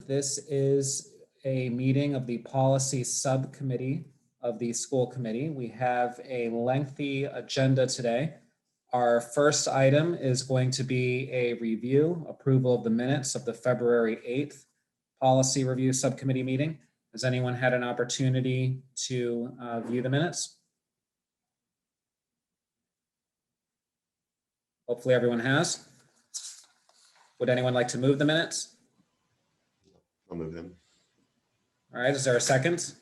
This is a meeting of the Policy Subcommittee of the School Committee. We have a lengthy agenda today. Our first item is going to be a review, approval of the minutes of the February 8th Policy Review Subcommittee meeting. Has anyone had an opportunity to view the minutes? Hopefully everyone has. Would anyone like to move the minutes? I'll move them. All right, is there a second?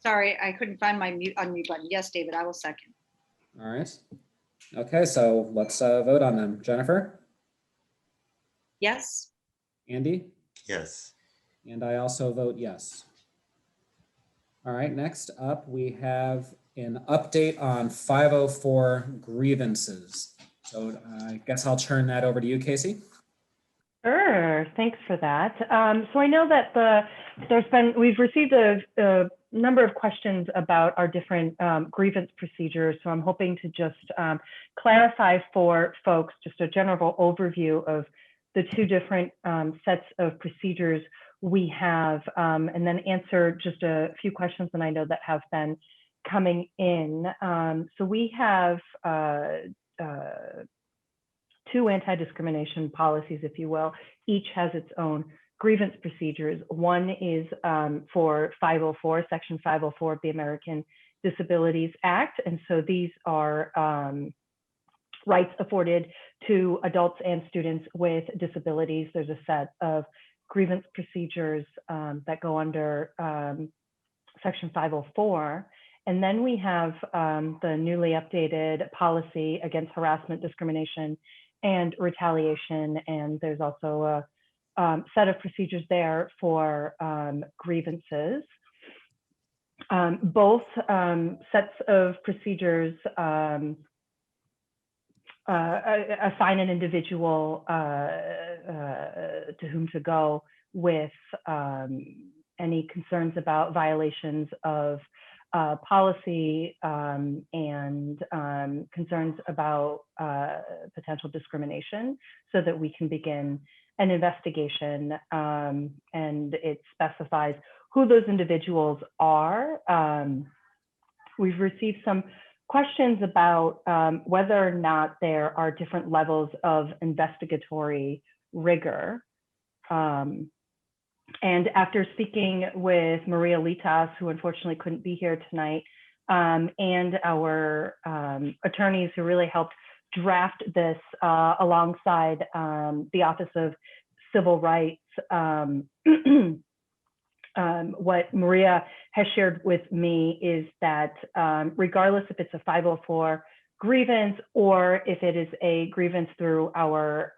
Sorry, I couldn't find my unmute button. Yes, David, I will second. All right. Okay, so let's vote on them. Jennifer? Yes. Andy? Yes. And I also vote yes. All right, next up, we have an update on 504 grievances. So I guess I'll turn that over to you, Casey. Sure, thanks for that. So I know that we've received a number of questions about our different grievance procedures. So I'm hoping to just clarify for folks just a general overview of the two different sets of procedures we have, and then answer just a few questions that I know that have been coming in. So we have two anti-discrimination policies, if you will. Each has its own grievance procedures. One is for 504, Section 504 of the American Disabilities Act. And so these are rights afforded to adults and students with disabilities. There's a set of grievance procedures that go under Section 504. And then we have the newly updated policy against harassment, discrimination, and retaliation. And there's also a set of procedures there for grievances. Both sets of procedures assign an individual to whom to go with any concerns about violations of policy and concerns about potential discrimination, so that we can begin an investigation, and it specifies who those individuals are. We've received some questions about whether or not there are different levels of investigatory rigor. And after speaking with Maria Litas, who unfortunately couldn't be here tonight, and our attorneys who really helped draft this alongside the Office of Civil Rights, what Maria has shared with me is that regardless if it's a 504 grievance or if it is a grievance through our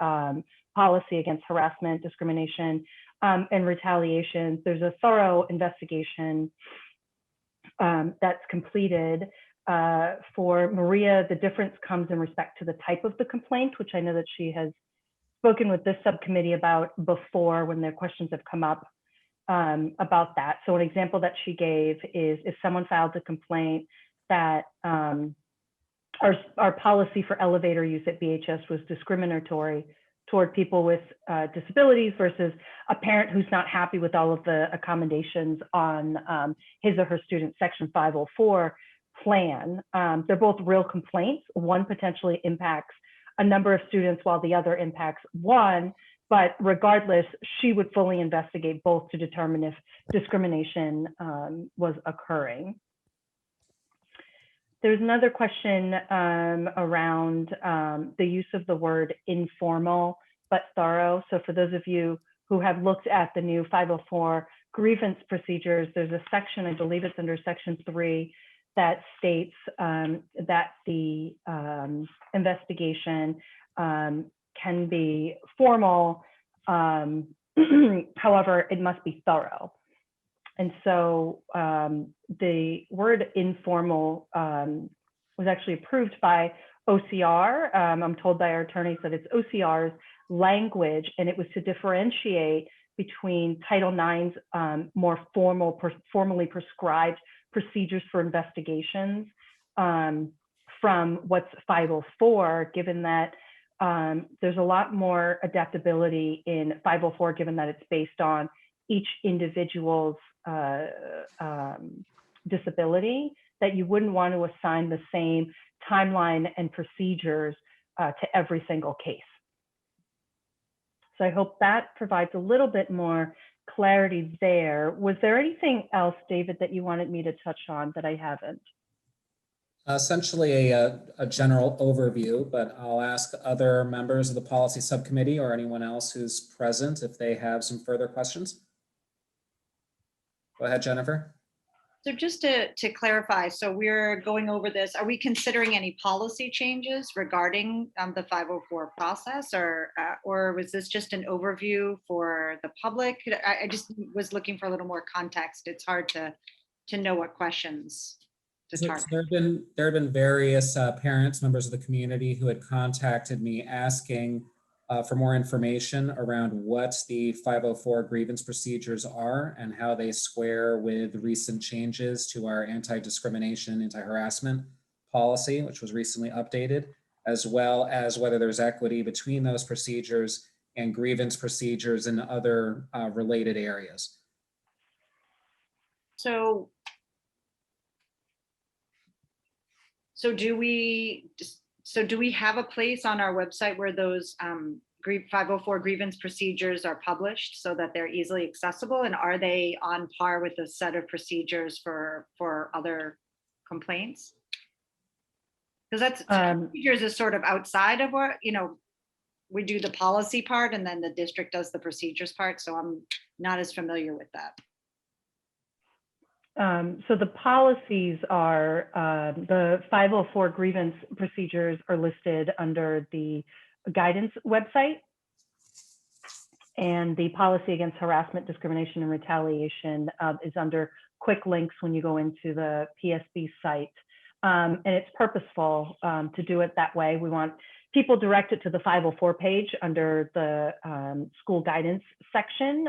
policy against harassment, discrimination, and retaliation, there's a thorough investigation that's completed. For Maria, the difference comes in respect to the type of the complaint, which I know that she has spoken with this subcommittee about before when their questions have come up about that. So an example that she gave is if someone filed a complaint that our policy for elevator use at BHS was discriminatory toward people with disabilities versus a parent who's not happy with all of the accommodations on his or her student Section 504 plan. They're both real complaints. One potentially impacts a number of students while the other impacts one, but regardless, she would fully investigate both to determine if discrimination was occurring. There's another question around the use of the word informal but thorough. So for those of you who have looked at the new 504 grievance procedures, there's a section, I believe it's under Section 3, that states that the investigation can be formal, however, it must be thorough. And so the word informal was actually approved by OCR. I'm told by our attorneys that it's OCR's language, and it was to differentiate between Title IX's more formally prescribed procedures for investigations from what's 504, given that there's a lot more adaptability in 504, given that it's based on each individual's disability, that you wouldn't want to assign the same timeline and procedures to every single case. So I hope that provides a little bit more clarity there. Was there anything else, David, that you wanted me to touch on that I haven't? Essentially a general overview, but I'll ask other members of the policy subcommittee or anyone else who's present if they have some further questions. Go ahead, Jennifer. So just to clarify, so we're going over this, are we considering any policy changes regarding the 504 process, or was this just an overview for the public? I just was looking for a little more context. It's hard to know what questions to target. There have been various parents, members of the community who had contacted me asking for more information around what the 504 grievance procedures are and how they square with recent changes to our anti-discrimination, anti-harassment policy, which was recently updated, as well as whether there's equity between those procedures and grievance procedures in other related areas. So do we have a place on our website where those 504 grievance procedures are published so that they're easily accessible? And are they on par with a set of procedures for other complaints? Because that's procedures is sort of outside of what, we do the policy part and then the district does the procedures part. So I'm not as familiar with that. So the policies are, the 504 grievance procedures are listed under the guidance website, and the policy against harassment, discrimination, and retaliation is under quick links when you go into the PSB site. And it's purposeful to do it that way. We want people directed to the 504 page under the school guidance section.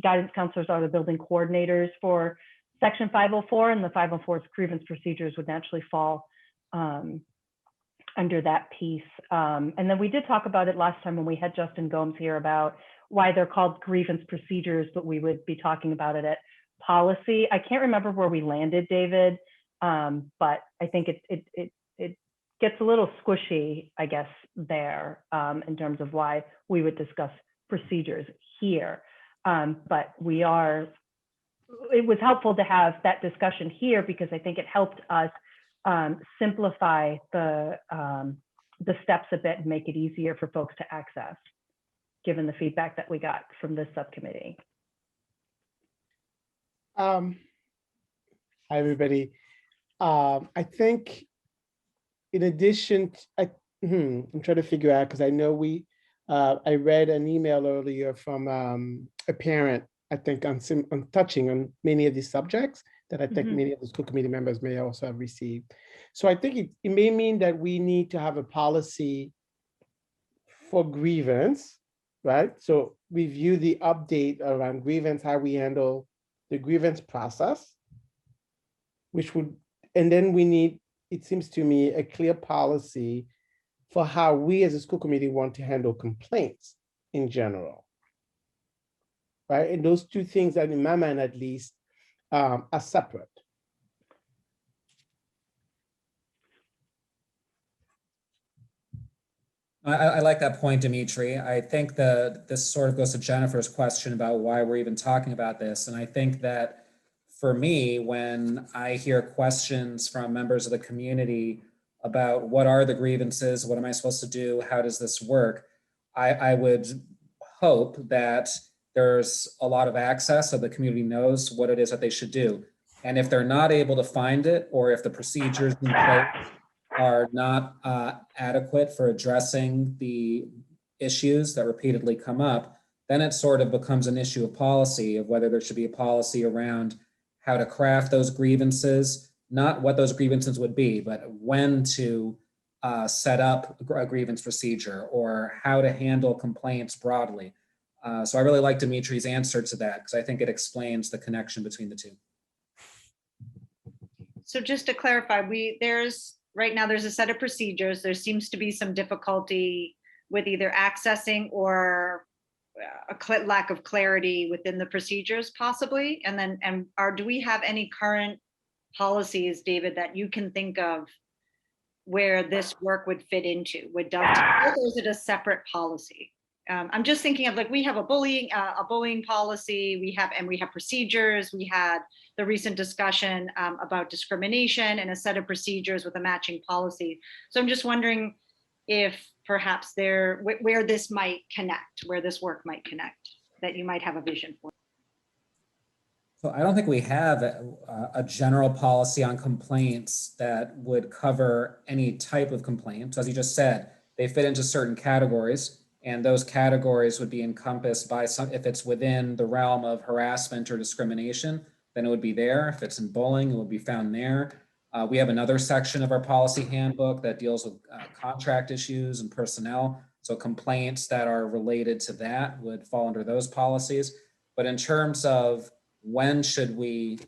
Guidance counselors are the building coordinators for Section 504, and the 504's grievance procedures would naturally fall under that piece. And then we did talk about it last time when we had Justin Gomes here about why they're called grievance procedures, but we would be talking about it at policy. I can't remember where we landed, David, but I think it gets a little squishy, I guess, there in terms of why we would discuss procedures here. But it was helpful to have that discussion here because I think it helped us simplify the steps a bit and make it easier for folks to access, given the feedback that we got from this subcommittee. Hi, everybody. I think in addition, I'm trying to figure out, because I know I read an email earlier from a parent, I think on touching on many of these subjects that I think many of the school committee members may also have received. So I think it may mean that we need to have a policy for grievance, right? So review the update around grievance, how we handle the grievance process, and then we need, it seems to me, a clear policy for how we as a school committee want to handle complaints in general. Right, and those two things that in my mind at least are separate. I like that point, Dimitri. I think this sort of goes to Jennifer's question about why we're even talking about this. And I think that for me, when I hear questions from members of the community about what are the grievances, what am I supposed to do, how does this work, I would hope that there's a lot of access so the community knows what it is that they should do. And if they're not able to find it, or if the procedures in place are not adequate for addressing the issues that repeatedly come up, then it sort of becomes an issue of policy of whether there should be a policy around how to craft those grievances, not what those grievances would be, but when to set up a grievance procedure or how to handle complaints broadly. So I really like Dimitri's answer to that because I think it explains the connection between the two. So just to clarify, there's right now there's a set of procedures. There seems to be some difficulty with either accessing or lack of clarity within the procedures possibly. And then, do we have any current policies, David, that you can think of where this work would fit into? Would dovetail, or is it a separate policy? I'm just thinking of, like, we have a bullying policy, we have procedures. We had the recent discussion about discrimination and a set of procedures with a matching policy. So I'm just wondering if perhaps where this might connect, where this work might connect, that you might have a vision for. So I don't think we have a general policy on complaints that would cover any type of complaint. So as you just said, they fit into certain categories, and those categories would be encompassed by if it's within the realm of harassment or discrimination, then it would be there. If it's in bullying, it would be found there. We have another section of our policy handbook that deals with contract issues and personnel. So complaints that are related to that would fall under those policies. But in terms of when should we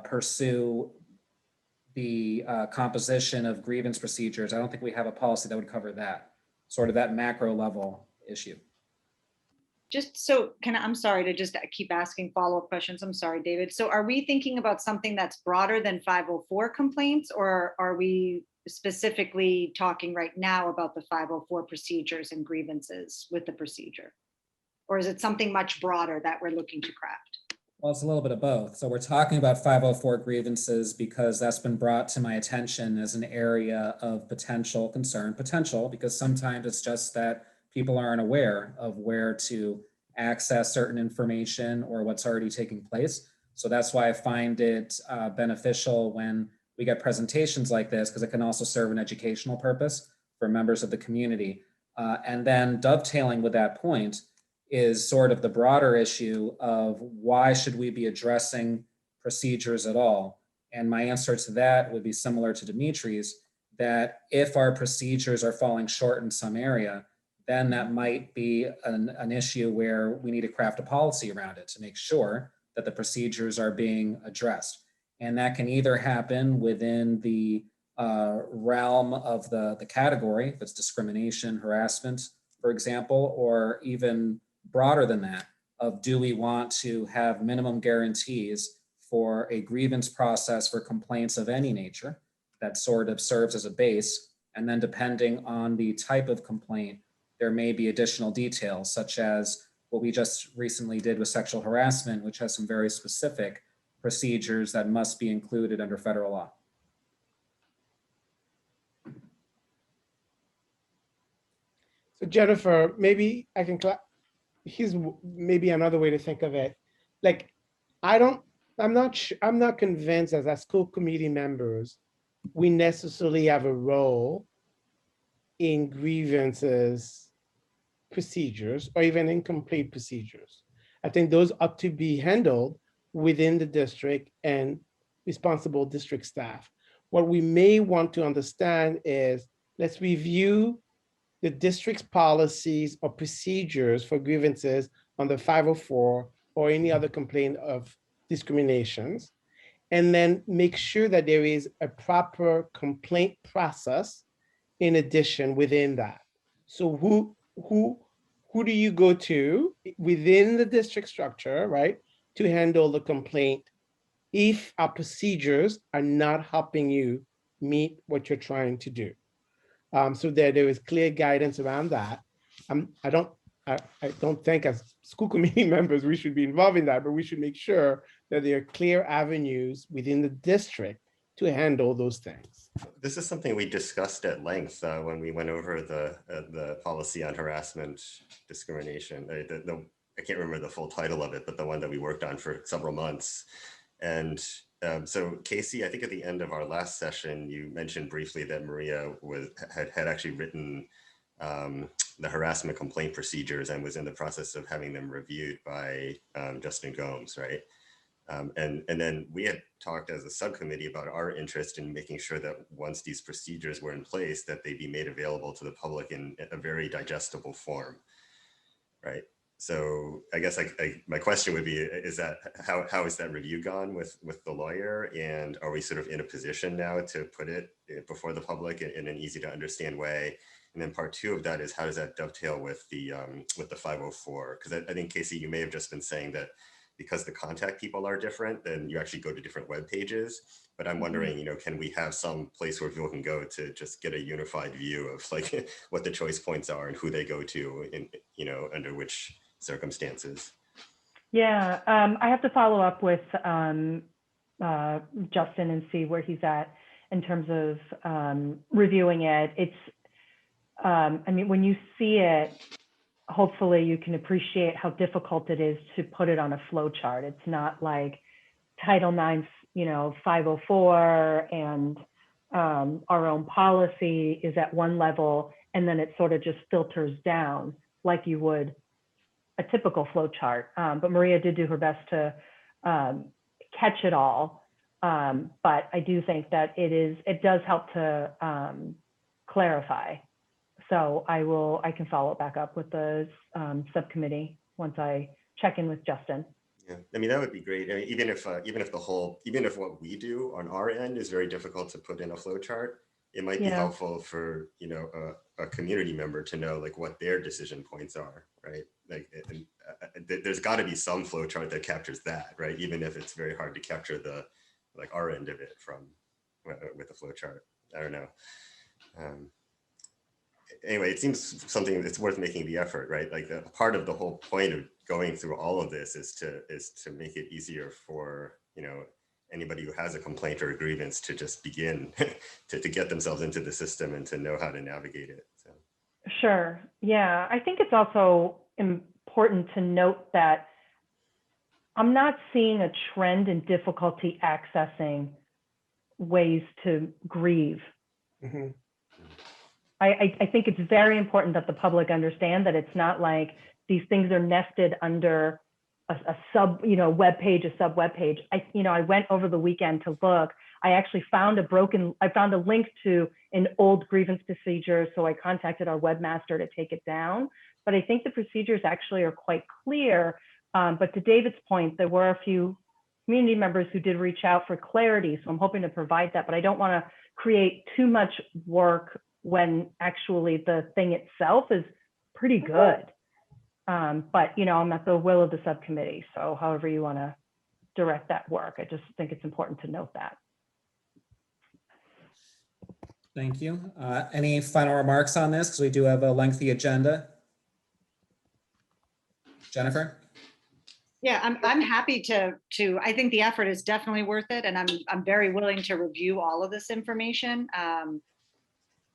pursue the composition of grievance procedures, I don't think we have a policy that would cover that, sort of that macro level issue. Just so, I'm sorry to just keep asking follow-up questions. I'm sorry, David. So are we thinking about something that's broader than 504 complaints, or are we specifically talking right now about the 504 procedures and grievances with the procedure? Or is it something much broader that we're looking to craft? Well, it's a little bit of both. So we're talking about 504 grievances because that's been brought to my attention as an area of potential concern, because sometimes it's just that people aren't aware of where to access certain information or what's already taking place. So that's why I find it beneficial when we get presentations like this, because it can also serve an educational purpose for members of the community. And then dovetailing with that point is sort of the broader issue of why should we be addressing procedures at all? And my answer to that would be similar to Dimitri's, that if our procedures are falling short in some area, then that might be an issue where we need to craft a policy around it to make sure that the procedures are being addressed. And that can either happen within the realm of the category, if it's discrimination, harassment, for example, or even broader than that, of do we want to have minimum guarantees for a grievance process for complaints of any nature that sort of serves as a base. And then depending on the type of complaint, there may be additional details, such as what we just recently did with sexual harassment, which has some very specific procedures that must be included under federal law. So Jennifer, maybe I can, here's maybe another way to think of it. Like, I'm not convinced as school committee members, we necessarily have a role in grievances procedures or even incomplete procedures. I think those ought to be handled within the district and responsible district staff. What we may want to understand is, let's review the district's policies or procedures for grievances under 504 or any other complaint of discriminations, and then make sure that there is a proper complaint process in addition within that. So who do you go to within the district structure, right, to handle the complaint if our procedures are not helping you meet what you're trying to do? So that there is clear guidance around that. I don't think as school committee members we should be involved in that, but we should make sure that there are clear avenues within the district to handle those things. This is something we discussed at length when we went over the policy on harassment discrimination. I can't remember the full title of it, but the one that we worked on for several months. And so Casey, I think at the end of our last session, you mentioned briefly that Maria had actually written the harassment complaint procedures and was in the process of having them reviewed by Justin Gomes, right? And then we had talked as a subcommittee about our interest in making sure that once these procedures were in place, that they be made available to the public in a very digestible form, right? So I guess my question would be, is that how is that review gone with the lawyer? And are we sort of in a position now to put it before the public in an easy to understand way? And then part two of that is, how does that dovetail with the 504? Because I think, Casey, you may have just been saying that because the contact people are different, then you actually go to different web pages. But I'm wondering, can we have some place where people can go to just get a unified view of like what the choice points are and who they go to in, under which circumstances? Yeah, I have to follow up with Justin and see where he's at in terms of reviewing it. It's, I mean, when you see it, hopefully you can appreciate how difficult it is to put it on a flow chart. It's not like Title IX, 504 and our own policy is at one level, and then it sort of just filters down like you would a typical flow chart. But Maria did do her best to catch it all. But I do think that it does help to clarify. So I can follow back up with the subcommittee once I check in with Justin. Yeah, I mean, that would be great. I mean, even if what we do on our end is very difficult to put in a flow chart, it might be helpful for, a community member to know like what their decision points are, right? Like, there's got to be some flow chart that captures that, right? Even if it's very hard to capture our end of it with the flow chart. I don't know. Anyway, it seems something that's worth making the effort, right? Like part of the whole point of going through all of this is to make it easier for, anybody who has a complaint or a grievance to just begin to get themselves into the system and to know how to navigate it. So. Sure. Yeah, I think it's also important to note that I'm not seeing a trend in difficulty accessing ways to grieve. Mm-hmm. I think it's very important that the public understand that it's not like these things are nested under a sub, web page, a sub web page. I went over the weekend to look. I actually found I found a link to an old grievance procedure. So I contacted our webmaster to take it down. But I think the procedures actually are quite clear. But to David's point, there were a few community members who did reach out for clarity. So I'm hoping to provide that, but I don't want to create too much work when actually the thing itself is pretty good. But, I'm at the will of the subcommittee. So however you want to direct that work, I just think it's important to note that. Thank you. Any final remarks on this? Because we do have a lengthy agenda. Jennifer? Yeah, I'm happy to, I think the effort is definitely worth it. And I'm very willing to review all of this information.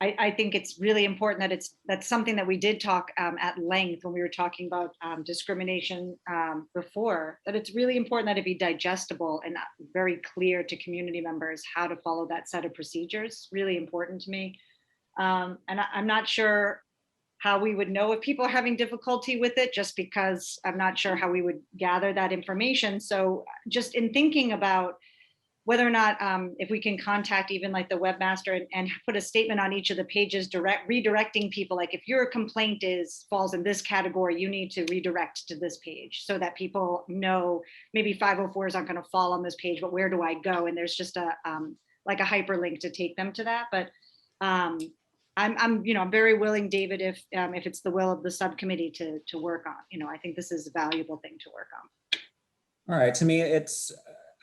I think it's really important that that's something that we did talk at length when we were talking about discrimination before, that it's really important that it be digestible and very clear to community members how to follow that set of procedures. Really important to me. And I'm not sure how we would know if people are having difficulty with it, just because I'm not sure how we would gather that information. So just in thinking about whether or not if we can contact even like the webmaster and put a statement on each of the pages, redirecting people, like if your complaint falls in this category, you need to redirect to this page so that people know maybe 504s aren't going to fall on this page, but where do I go? And there's just like a hyperlink to take them to that. But I'm very willing, David, if it's the will of the subcommittee to work on. I think this is a valuable thing to work on. All right. To me,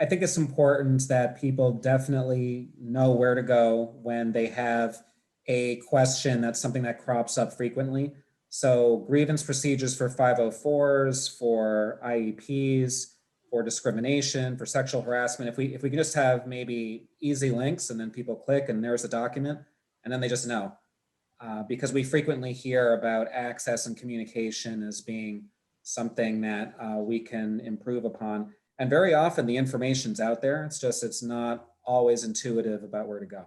I think it's important that people definitely know where to go when they have a question that's something that crops up frequently. So grievance procedures for 504s, for IEPs, for discrimination, for sexual harassment. If we can just have maybe easy links and then people click and there's a document and then they just know. Because we frequently hear about access and communication as being something that we can improve upon. And very often the information's out there. It's not always intuitive about where to go.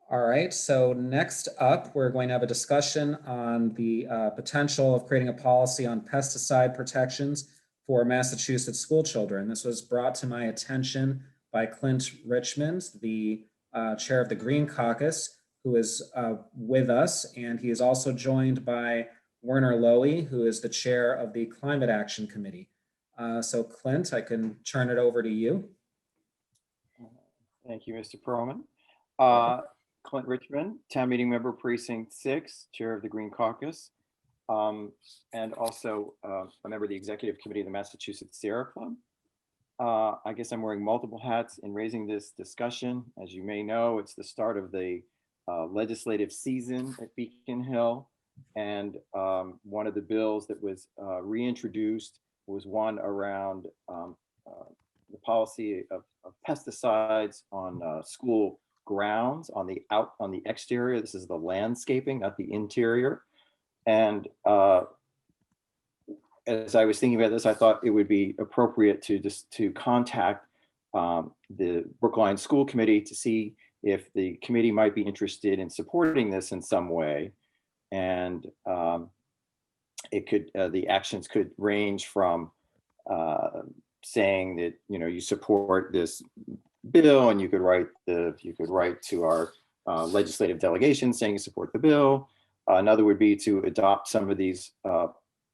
All right, so next up, we're going to have a discussion on the potential of creating a policy on pesticide protections for Massachusetts school children. This was brought to my attention by Clint Richmond, the chair of the Green Caucus, who is with us. And he is also joined by Werner Lowy, who is the chair of the Climate Action Committee. So Clint, I can turn it over to you. Thank you, Mr. Perlman. Clint Richmond, Town Meeting Member Precinct 6, Chair of the Green Caucus, and also a member of the Executive Committee of the Massachusetts Sierra Club. I guess I'm wearing multiple hats in raising this discussion. As you may know, it's the start of the legislative season at Beacon Hill. And one of the bills that was reintroduced was one around the policy of pesticides on school grounds, on the exterior. This is the landscaping, not the interior. And as I was thinking about this, I thought it would be appropriate to contact the Brookline School Committee to see if the committee might be interested in supporting this in some way. And the actions could range from saying that, you know, you support this bill, and you could write to our legislative delegation saying you support the bill. Another would be to adopt some of these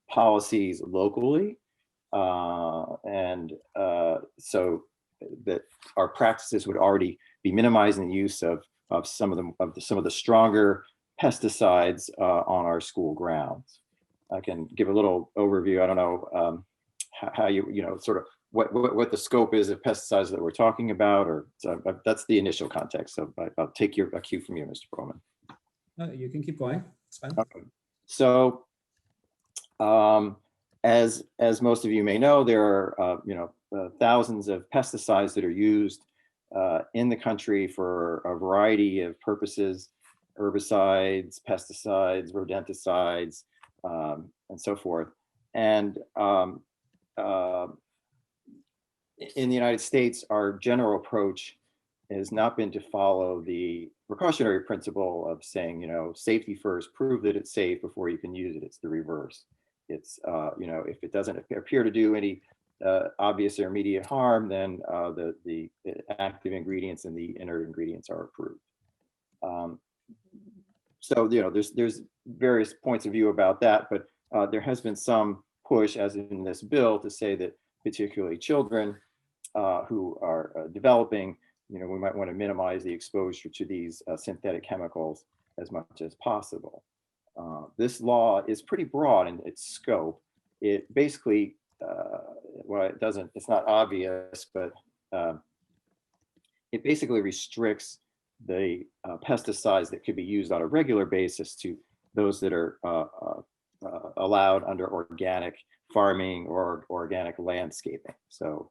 policies locally, and so that our practices would already be minimizing the use of some of the stronger pesticides on our school grounds. I can give a little overview. I don't know how sort of what the scope is of pesticides that we're talking about, or so that's the initial context. So I'll take a cue from you, Mr. Perlman. You can keep going. It's fine. Okay. So, as most of you may know, there are thousands of pesticides that are used in the country for a variety of purposes: herbicides, pesticides, rodenticides, and so forth. And in the United States, our general approach has not been to follow the precautionary principle of saying, you know, safety first, prove that it's safe before you can use it. It's the reverse. It's, if it doesn't appear to do any obvious or immediate harm, then the active ingredients and the inert ingredients are approved. So, there's various points of view about that, but there has been some push, as in this bill, to say that particularly children who are developing, we might want to minimize the exposure to these synthetic chemicals as much as possible. This law is pretty broad in its scope. It basically, it's not obvious, but it basically restricts the pesticides that could be used on a regular basis to those that are allowed under organic farming or organic landscaping. So,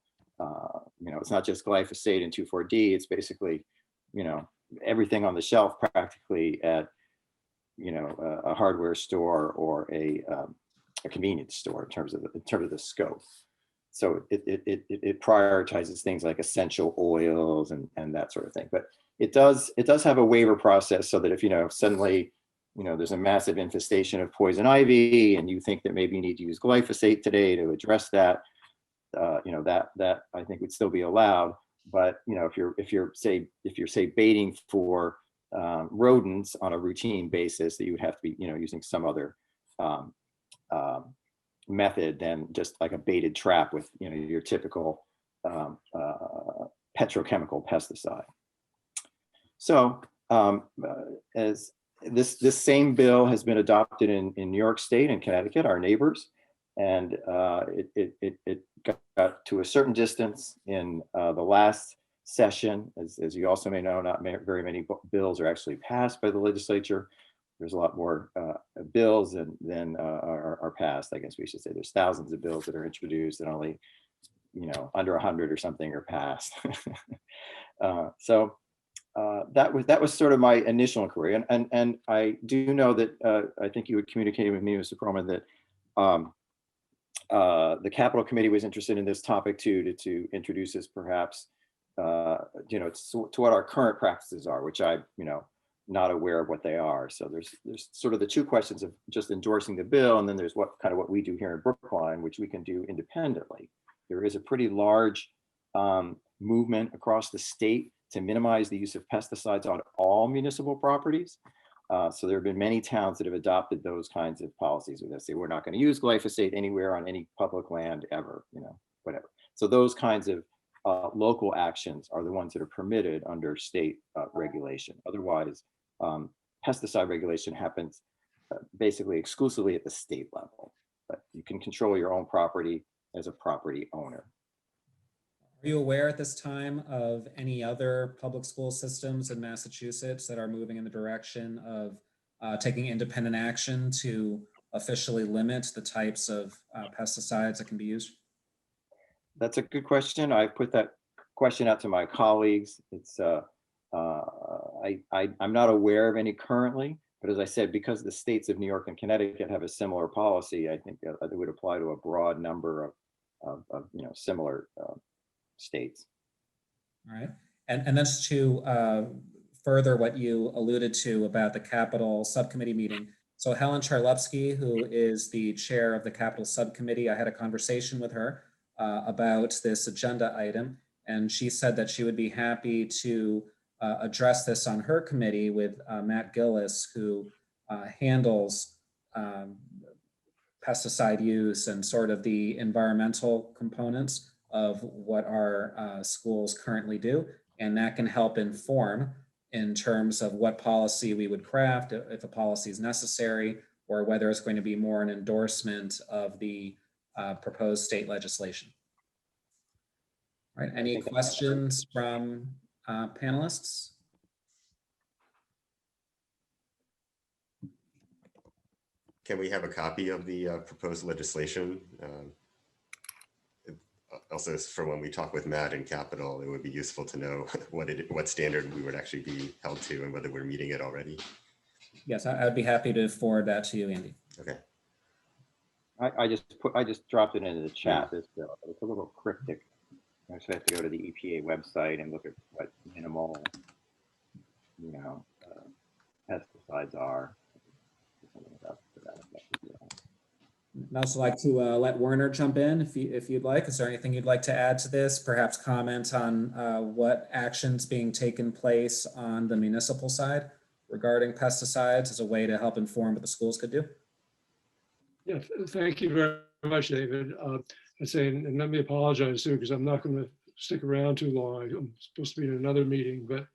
it's not just glyphosate and 2,4-D. It's basically, everything on the shelf practically at, a hardware store or a convenience store in terms of the scope. So it prioritizes things like essential oils and that sort of thing. But it does have a waiver process so that if suddenly there's a massive infestation of poison ivy and you think that maybe you need to use glyphosate today to address that, that I think would still be allowed. But if you're say baiting for rodents on a routine basis, that you would have to be using some other method than just like a baited trap with your typical petrochemical pesticide. So as this same bill has been adopted in New York State and Connecticut, our neighbors, and it got to a certain distance in the last session. As you also may know, not very many bills are actually passed by the legislature. There's a lot more bills than are passed. I guess we should say there's thousands of bills that are introduced and only under 100 or something are passed. So that was sort of my initial inquiry, and I do know that I think you would communicate with me, Mr. Perlman, that the Capital Committee was interested in this topic too, to introduce this perhaps to what our current practices are, which I'm not aware of what they are. So there's sort of the two questions of just endorsing the bill, and then there's what we do here in Brookline, which we can do independently. There is a pretty large movement across the state to minimize the use of pesticides on all municipal properties. So there have been many towns that have adopted those kinds of policies where they say, we're not going to use glyphosate anywhere on any public land ever, whatever. So those kinds of local actions are the ones that are permitted under state regulation. Otherwise, pesticide regulation happens basically exclusively at the state level, but you can control your own property as a property owner. Are you aware at this time of any other public school systems in Massachusetts that are moving in the direction of taking independent action to officially limit the types of pesticides that can be used? That's a good question. I put that question out to my colleagues. It's I'm not aware of any currently, but as I said, because the states of New York and Connecticut have a similar policy, I think that it would apply to a broad number of similar states. All right. And then just to further what you alluded to about the Capital Subcommittee meeting. So Helen Charlepsky, who is the chair of the Capital Subcommittee, I had a conversation with her about this agenda item, and she said that she would be happy to address this on her committee with Matt Gillis, who handles pesticide use and sort of the environmental components of what our schools currently do. And that can help inform in terms of what policy we would craft, if a policy is necessary, or whether it's going to be more an endorsement of the proposed state legislation. All right, any questions from panelists? Can we have a copy of the proposed legislation? Also, for when we talk with Matt in Capital, it would be useful to know what standard we would actually be held to and whether we're meeting it already. Yes, I would be happy to forward that to you, Andy. Okay. I just dropped it into the chat. It's a little cryptic. I just have to go to the EPA website and look at what minimal, pesticides are. I'd also like to let Werner jump in if you'd like. Is there anything you'd like to add to this? Perhaps comment on what actions being taken place on the municipal side regarding pesticides as a way to help inform what the schools could do? Yeah, thank you very much, David. I'd say, and let me apologize too, because I'm not going to stick around too long. I'm supposed to be in another meeting, but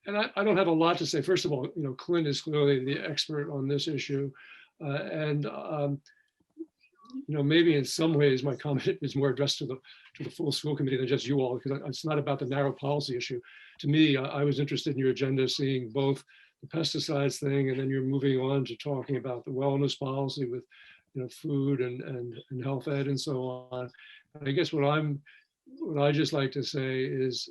and I don't have a lot to say. First of all, Clint is clearly the expert on this issue. Maybe in some ways my comment is more addressed to the full school committee than just you all, because it's not about the narrow policy issue. To me, I was interested in your agenda, seeing both the pesticides thing, and then you're moving on to talking about the wellness policy with, food and health ed and so on. And I guess what I just like to say is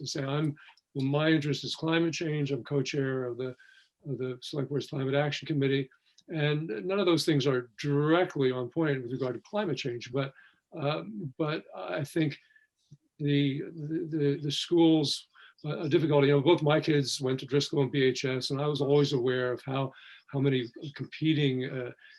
my interest is climate change. I'm co-chair of the Select Board's Climate Action Committee. And none of those things are directly on point with regard to climate change, but I think the schools difficulty. Both my kids went to Driscoll and BHS, and I was always aware of how many competing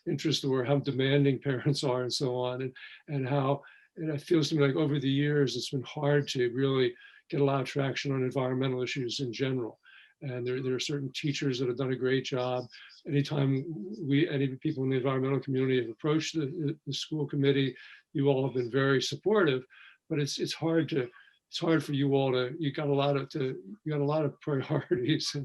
interests there were, how demanding parents are, and so on, and how it feels to me like over the years it's been hard to really get a lot of traction on environmental issues in general. And there are certain teachers that have done a great job. Anytime any people in the environmental community have approached the school committee, you all have been very supportive. But it's hard for you all to. You got a lot of priorities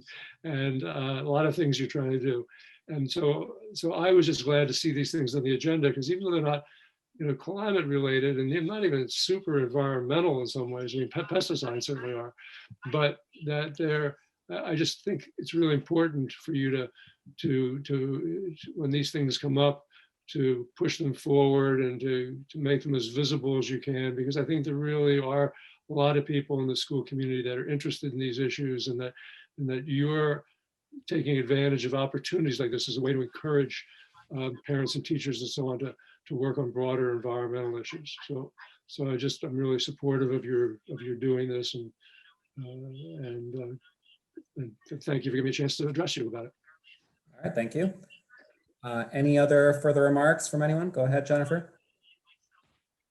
and a lot of things you're trying to do. And so I was just glad to see these things on the agenda, because even though they're not climate related, and they're not even super environmental in some ways. I mean, pesticides certainly are, but that I just think it's really important for you to when these things come up, to push them forward and to make them as visible as you can, because I think there really are a lot of people in the school community that are interested in these issues, and that you're taking advantage of opportunities like this as a way to encourage parents and teachers and so on to work on broader environmental issues. So I'm really supportive of your doing this, and thank you for giving me a chance to address you about it. All right, thank you. Any other further remarks from anyone? Go ahead, Jennifer.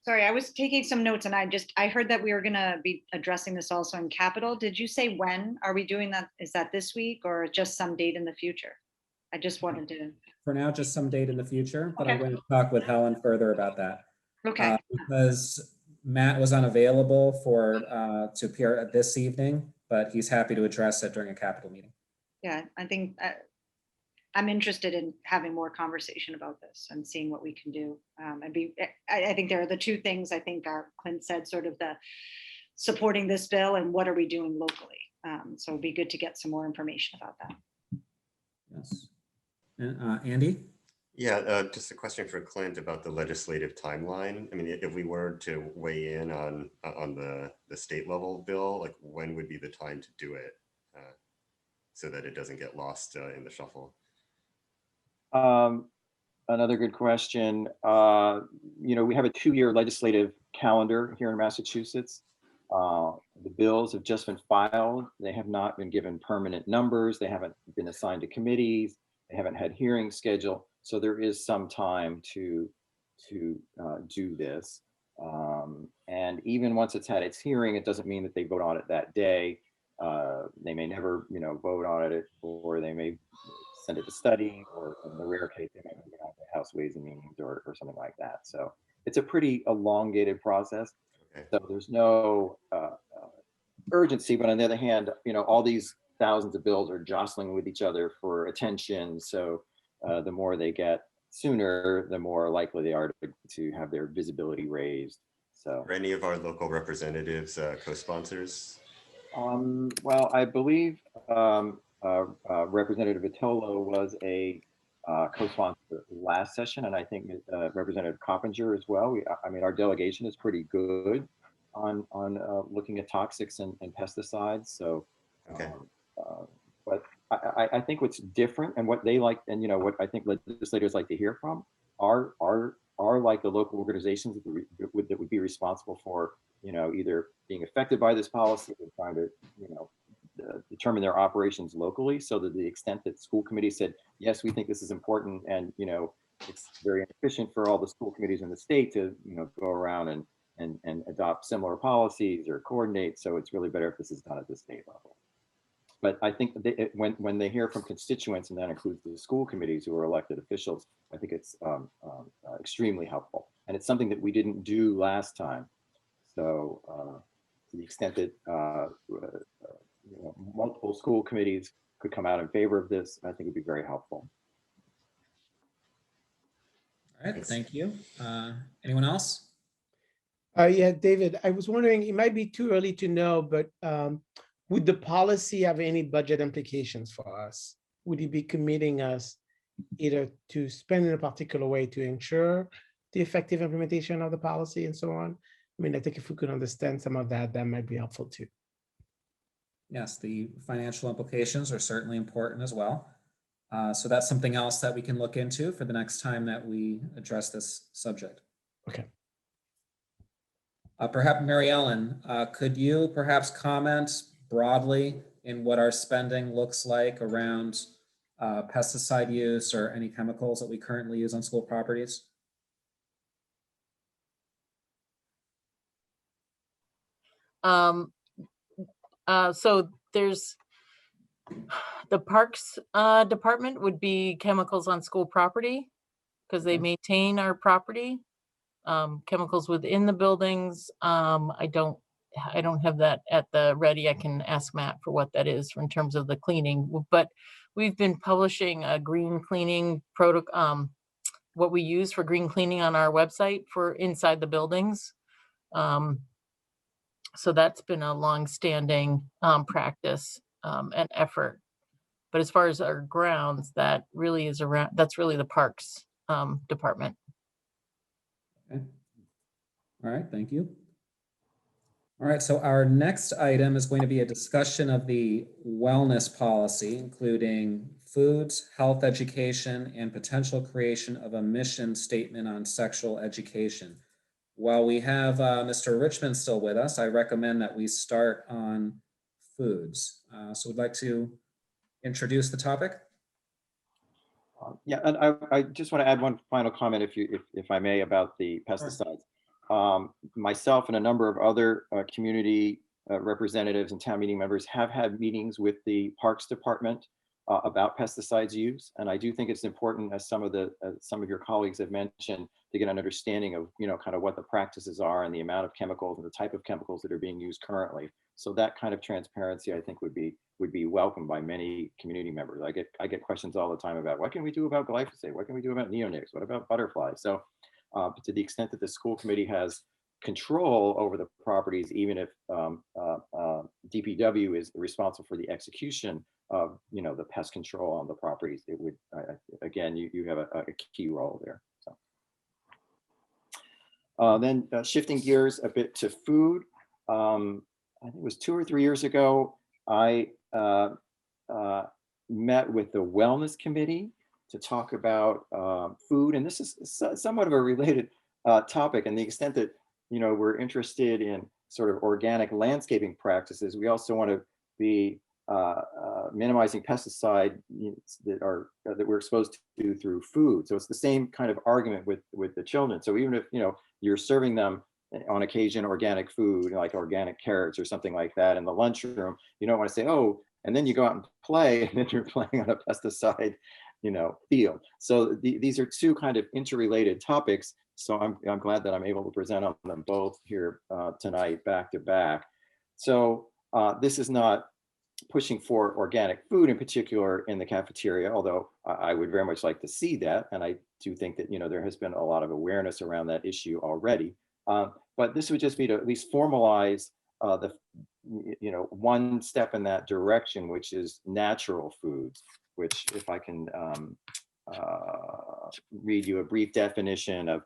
Sorry, I was taking some notes and I heard that we were gonna be addressing this also in capital. Did you say when are we doing that? Is that this week or just some date in the future? I just wanted to, For now, just some date in the future, but I'm Okay. going to talk with Helen further about that. okay, Because Matt was unavailable to appear this evening, but he's happy to address it during a capital meeting. yeah, I think I'm interested in having more conversation about this and seeing what we can do. I think there are the two things I think Clint said, sort of the supporting this bill and what are we doing locally. So it'd be good to get some more information about that. Yes. And Andy? Yeah, just a question for Clint about the legislative timeline. I mean, if we were to weigh in on the state level bill, like when would be the time to do it so that it doesn't get lost in the shuffle? Another good question. We have a 2-year legislative calendar here in Massachusetts. The bills have just been filed. They have not been given permanent numbers. They haven't been assigned to committees. They haven't had hearings scheduled. So there is some time to do this. And even once it's had its hearing, it doesn't mean that they vote on it that day. They may never, vote on it, or they may send it to study, or in the rare case, they might move it on to House Ways and Means or something like that. So it's a pretty elongated process. Okay. So there's no urgency, but on the other hand, all these thousands of bills are jostling with each other for attention. So the more they get sooner, the more likely they are to have their visibility raised. So Are any of our local representatives co-sponsors? well, I believe Representative Vitola was a co-sponsor last session, and I think Representative Coppinger as well. I mean, our delegation is pretty good on looking at toxics and pesticides. So, Okay. but I think what's different and what they like, and what I think legislators like to hear from are like the local organizations that would be responsible for either being affected by this policy or trying to determine their operations locally. So that the extent that school committees said, yes, we think this is important, and it's very inefficient for all the school committees in the state to go around and adopt similar policies or coordinate. So it's really better if this is done at the state level. But I think that when they hear from constituents, and that includes the school committees who are elected officials, I think it's extremely helpful. And it's something that we didn't do last time. So to the extent that multiple school committees could come out in favor of this, I think would be very helpful. All right, thank you. Anyone else? Yeah, David, I was wondering, it might be too early to know, but would the policy have any budget implications for us? Would it be committing us either to spend in a particular way to ensure the effective implementation of the policy and so on? I mean, I think if we could understand some of that, that might be helpful too. Yes, the financial implications are certainly important as well. So that's something else that we can look into for the next time that we address this subject. Okay. Perhaps Mary Ellen, could you perhaps comment broadly in what our spending looks like around pesticide use or any chemicals that we currently use on school properties? So there's the Parks Department would be chemicals on school property because they maintain our property. Chemicals within the buildings. I don't have that at the ready. I can ask Matt for what that is in terms of the cleaning, but we've been publishing a green cleaning protocol, what we use for green cleaning on our website for inside the buildings. So that's been a long-standing practice and effort. But as far as our grounds, that really is around, that's really the Parks Department. Okay. All right, thank you. All right, so our next item is going to be a discussion of the wellness policy, including foods, health education, and potential creation of a mission statement on sexual education. While we have Mr. Richmond still with us, I recommend that we start on foods. So we'd like to introduce the topic. Yeah, and I just want to add one final comment, if I may, about the pesticides. myself and a number of other community representatives and town meeting members have had meetings with the Parks Department about pesticides use. And I do think it's important, as some of your colleagues have mentioned, to get an understanding of, kind of what the practices are and the amount of chemicals and the type of chemicals that are being used currently. So that kind of transparency, I think, would be welcomed by many community members. I get questions all the time about what can we do about glyphosate? What can we do about neonics? What about butterflies? So but to the extent that the school committee has control over the properties, even if DPW is responsible for the execution of, the pest control on the properties, it would, again, you have a key role there. So then shifting gears a bit to food. I think it was 2 or 3 years ago, I met with the Wellness Committee to talk about food. And this is somewhat of a related topic, and the extent that, we're interested in sort of organic landscaping practices. We also want to be minimizing pesticide that we're exposed to through food. So it's the same kind of argument with the children. So even if, you're serving them on occasion organic food, like organic carrots or something like that in the lunchroom, you don't want to say, oh, and then you go out and play, and then you're playing on a pesticide, field. So these are two kind of interrelated topics. So I'm glad that I'm able to present on them both here tonight, back to back. So this is not pushing for organic food in particular in the cafeteria, although I would very much like to see that. And I do think that, there has been a lot of awareness around that issue already. But this would just be to at least formalize one step in that direction, which is natural foods, which, if I can read you a brief definition of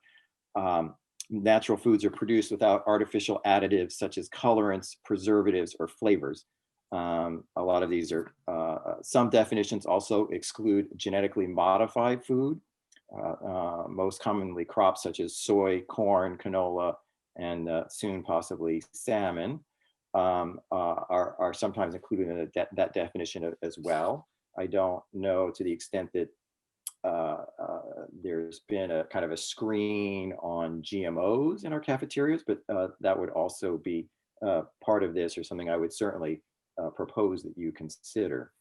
natural foods are produced without artificial additives such as colorants, preservatives, or flavors. A lot of these are, some definitions also exclude genetically modified food, most commonly crops such as soy, corn, canola, and soon possibly salmon are sometimes included in that definition as well. I don't know to the extent that there's been a kind of a screen on GMOs in our cafeterias, but that would also be part of this, or something I would certainly propose that you consider.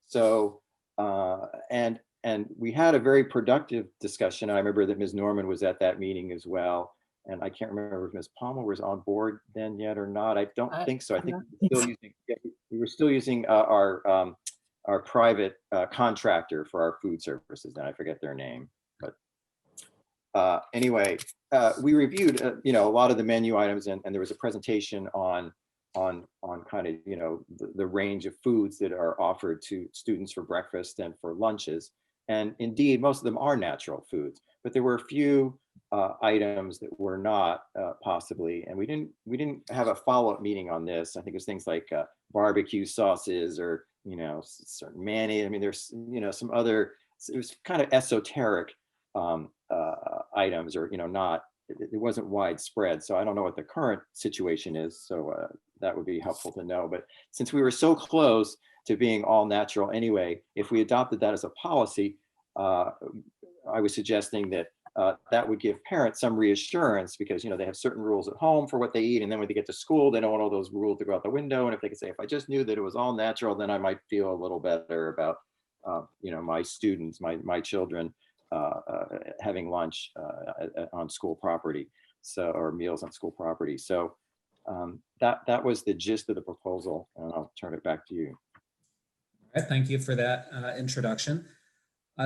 So, and we had a very productive discussion. I remember that Ms. Norman was at that meeting as well. And I can't remember if Ms. Palmer was on board then yet or not. I don't think so. I think we were still using our private contractor for our food services, and I forget their name. But anyway, we reviewed a lot of the menu items, and there was a presentation on kind of the range of foods that are offered to students for breakfast and for lunches. And indeed, most of them are natural foods, but there were a few items that were not possibly, and we didn't have a follow-up meeting on this. I think it was things like barbecue sauces or certain mayonnaise. I mean, there's some other. It was kind of esoteric items, or not. It wasn't widespread. So I don't know what the current situation is. So that would be helpful to know. But since we were so close to being all natural anyway, if we adopted that as a policy, I was suggesting that that would give parents some reassurance, because they have certain rules at home for what they eat, and then when they get to school, they don't want all those rules to go out the window. And if they could say, if I just knew that it was all natural, then I might feel a little better about my students, my children having lunch on school property, or meals on school property. So that was the gist of the proposal, and I'll turn it back to you. All right, thank you for that introduction.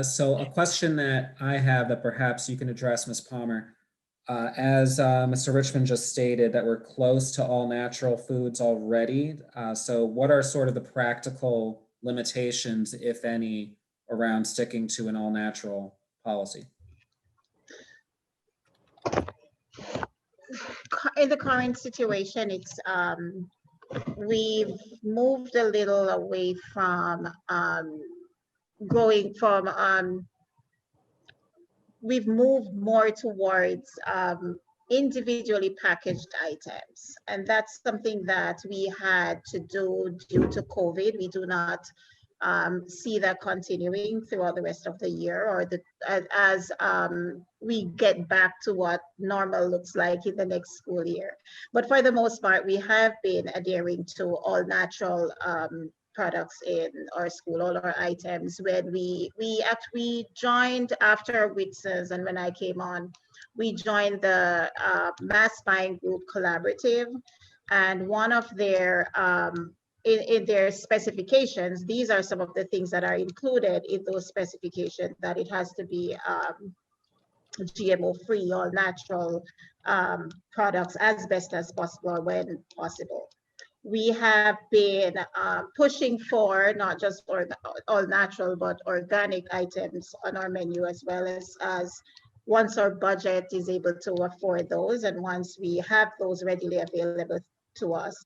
So a question that I have that perhaps you can address, Ms. Palmer, as Mr. Richmond just stated, that we're close to all natural foods already. So what are sort of the practical limitations, if any, around sticking to an all natural policy? In the current situation, it's we've moved a little away from we've moved more towards individually packaged items, and that's something that we had to do due to COVID. We do not see that continuing throughout the rest of the year, or as we get back to what normal looks like in the next school year. But for the most part, we have been adhering to all natural products in our school, all our items. When we joined after Witnesses, and when I came on, we joined the Mass Buying Group Collaborative, and one of their in their specifications, these are some of the things that are included in those specifications, that it has to be GMO-free or natural products as best as possible when possible. We have been pushing for not just all natural, but organic items on our menu, as well as once our budget is able to afford those, and once we have those readily available to us,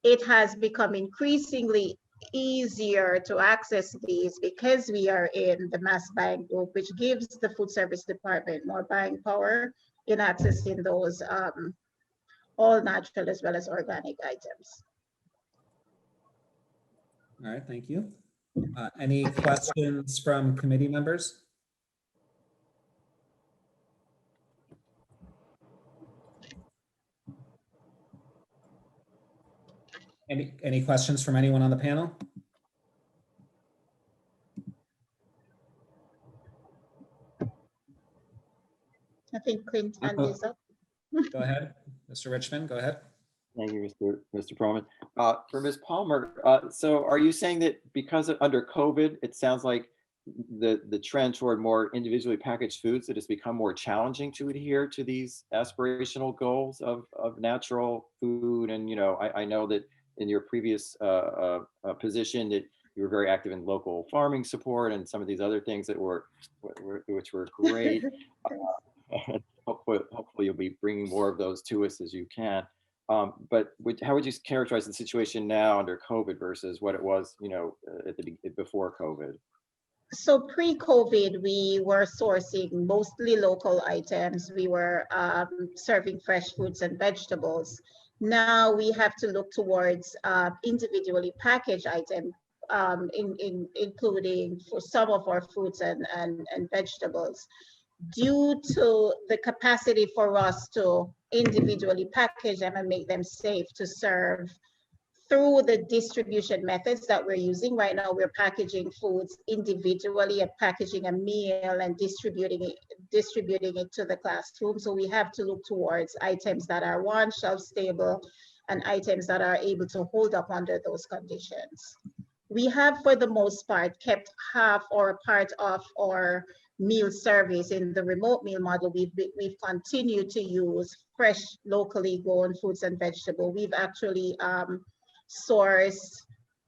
it has become increasingly easier to access these because we are in the Mass Buying Group, which gives the food service department more buying power in accessing those all natural as well as organic items. All right, thank you. Any questions from committee members? Any questions from anyone on the panel? I think Clinton is up. Go ahead, Mr. Richmond, go ahead. Thank you, Mr. Perlman. For Ms. Palmer, so are you saying that because under COVID, it sounds like the trend toward more individually packaged foods, that it's become more challenging to adhere to these aspirational goals of natural food? And, you know, I know that in your previous position that you were very active in local farming support and some of these other things that which were great. Hopefully you'll be bringing more of those to us as you can. But how would you characterize the situation now under COVID versus what it was, you know, before COVID? So pre-COVID, we were sourcing mostly local items. We were serving fresh fruits and vegetables. Now we have to look towards individually packaged items, including for some of our fruits and vegetables. Due to the capacity for us to individually package them and make them safe to serve through the distribution methods that we're using right now, we're packaging foods individually and packaging a meal and distributing it to the classroom. So we have to look towards items that are one, shelf stable, and items that are able to hold up under those conditions. We have, for the most part, kept half or part of our meal service in the remote meal model. We've continued to use fresh, locally grown fruits and vegetables. We've actually sourced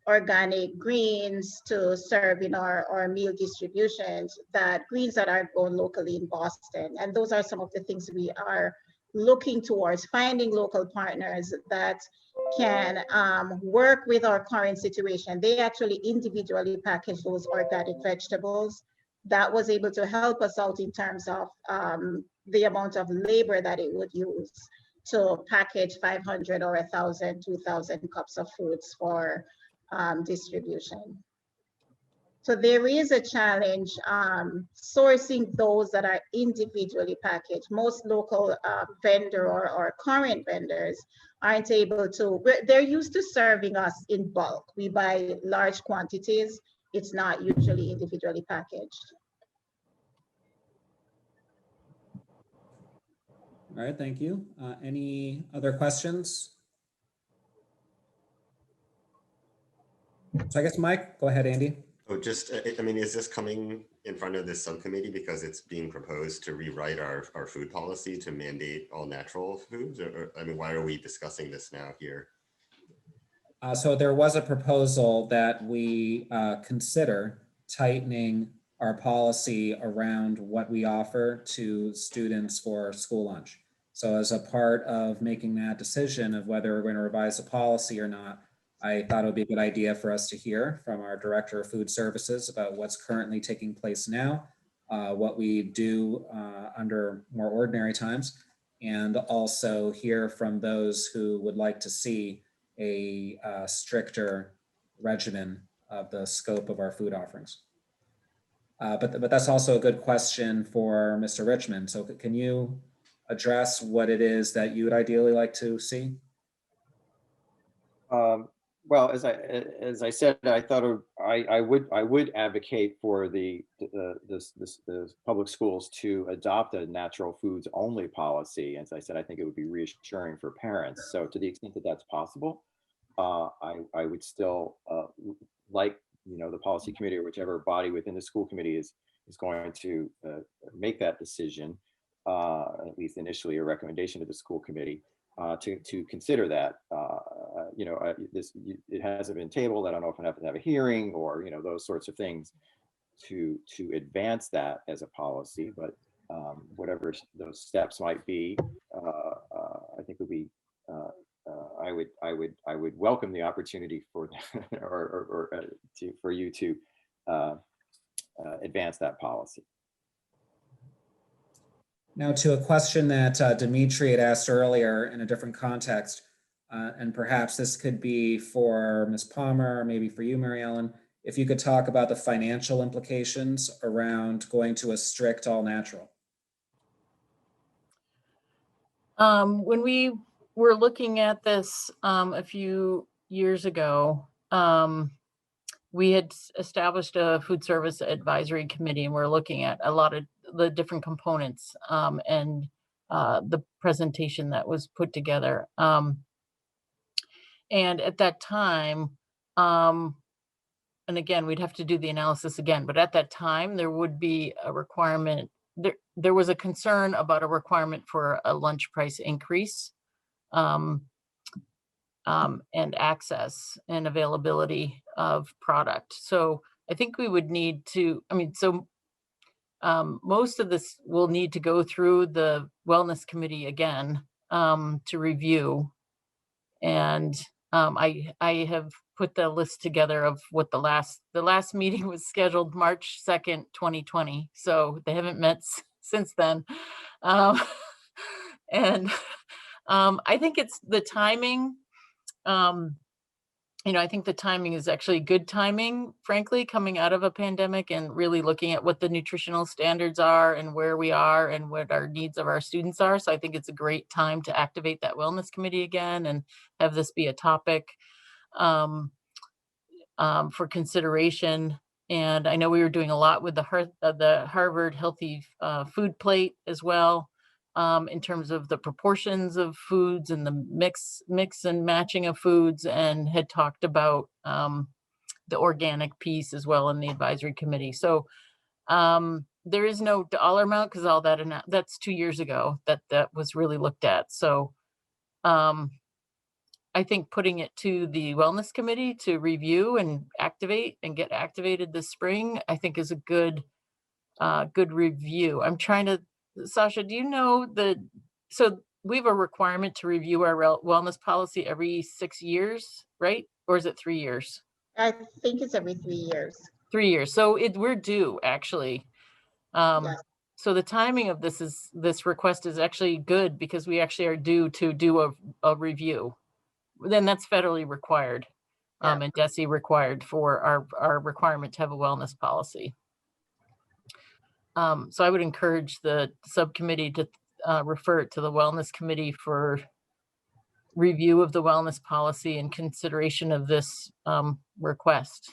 organic greens to serve in our meal distributions, greens that are grown locally in Boston. And those are some of the things we are looking towards, finding local partners that can work with our current situation. They actually individually package those organic vegetables. That was able to help us out in terms of the amount of labor that it would use to package 500 or 1,000, 2,000 cups of foods for distribution. So there is a challenge sourcing those that are individually packaged. Most local vendor or current vendors aren't able to, they're used to serving us in bulk. We buy large quantities. It's not usually individually packaged. All right, thank you. Any other questions? So I guess, Mike, go ahead, Andy. Oh, just, I mean, is this coming in front of this subcommittee because it's being proposed to rewrite our food policy to mandate all natural foods? Or I mean, why are we discussing this now here? So there was a proposal that we consider tightening our policy around what we offer to students for school lunch. So as a part of making that decision of whether we're going to revise the policy or not, I thought it would be a good idea for us to hear from our Director of Food Services about what's currently taking place now, what we do under more ordinary times, and also hear from those who would like to see a stricter regimen of the scope of our food offerings. But that's also a good question for Mr. Richmond. So can you address what it is that you would ideally like to see? Well, as I said, I thought I would advocate for the public schools to adopt a natural foods only policy. As I said, I think it would be reassuring for parents. So to the extent that that's possible, I would still like, the policy committee or whichever body within the school committee is going to make that decision, at least initially a recommendation to the school committee to consider that. It hasn't been tabled. I don't know if it have to have a hearing or those sorts of things to advance that as a policy, but whatever those steps might be, I think would be. I would welcome the opportunity for for you to advance that policy. Now, to a question that Dimitri had asked earlier in a different context, and perhaps this could be for Ms. Palmer, or maybe for you, Mary Ellen, if you could talk about the financial implications around going to a strict all natural. When we were looking at this a few years ago, we had established a food service advisory committee, and we're looking at a lot of the different components and the presentation that was put together. And at that time, and again, we'd have to do the analysis again, but at that time, there would be a requirement. There was a concern about a requirement for a lunch price increase and access and availability of product. So I think we would need to, most of this will need to go through the wellness committee again to review. And I have put the list together of what the last meeting was scheduled March 2nd, 2020. So they haven't met since then. And I think it's the timing. I think the timing is actually good timing, frankly, coming out of a pandemic and really looking at what the nutritional standards are and where we are and what our needs of our students are. So I think it's a great time to activate that wellness committee again and have this be a topic for consideration. And I know we were doing a lot with the Harvard Healthy Food Plate as well. In terms of the proportions of foods and the mix and matching of foods, and had talked about the organic piece as well in the advisory committee. So there is no dollar amount because all that's 2 years ago that was really looked at. So I think putting it to the wellness committee to review and activate and get activated this spring, I think is a good review. I'm trying to, Sasha, do you know so we have a requirement to review our wellness policy every 6 years, right? Or is it 3 years? I think it's every 3 years. 3 years. So we're due actually. Yes. So the timing of this request is actually good because we actually are due to do a review. Then that's federally required. Yeah. And DESE required for our requirement to have a wellness policy. So I would encourage the subcommittee to refer it to the wellness committee for review of the wellness policy and consideration of this request.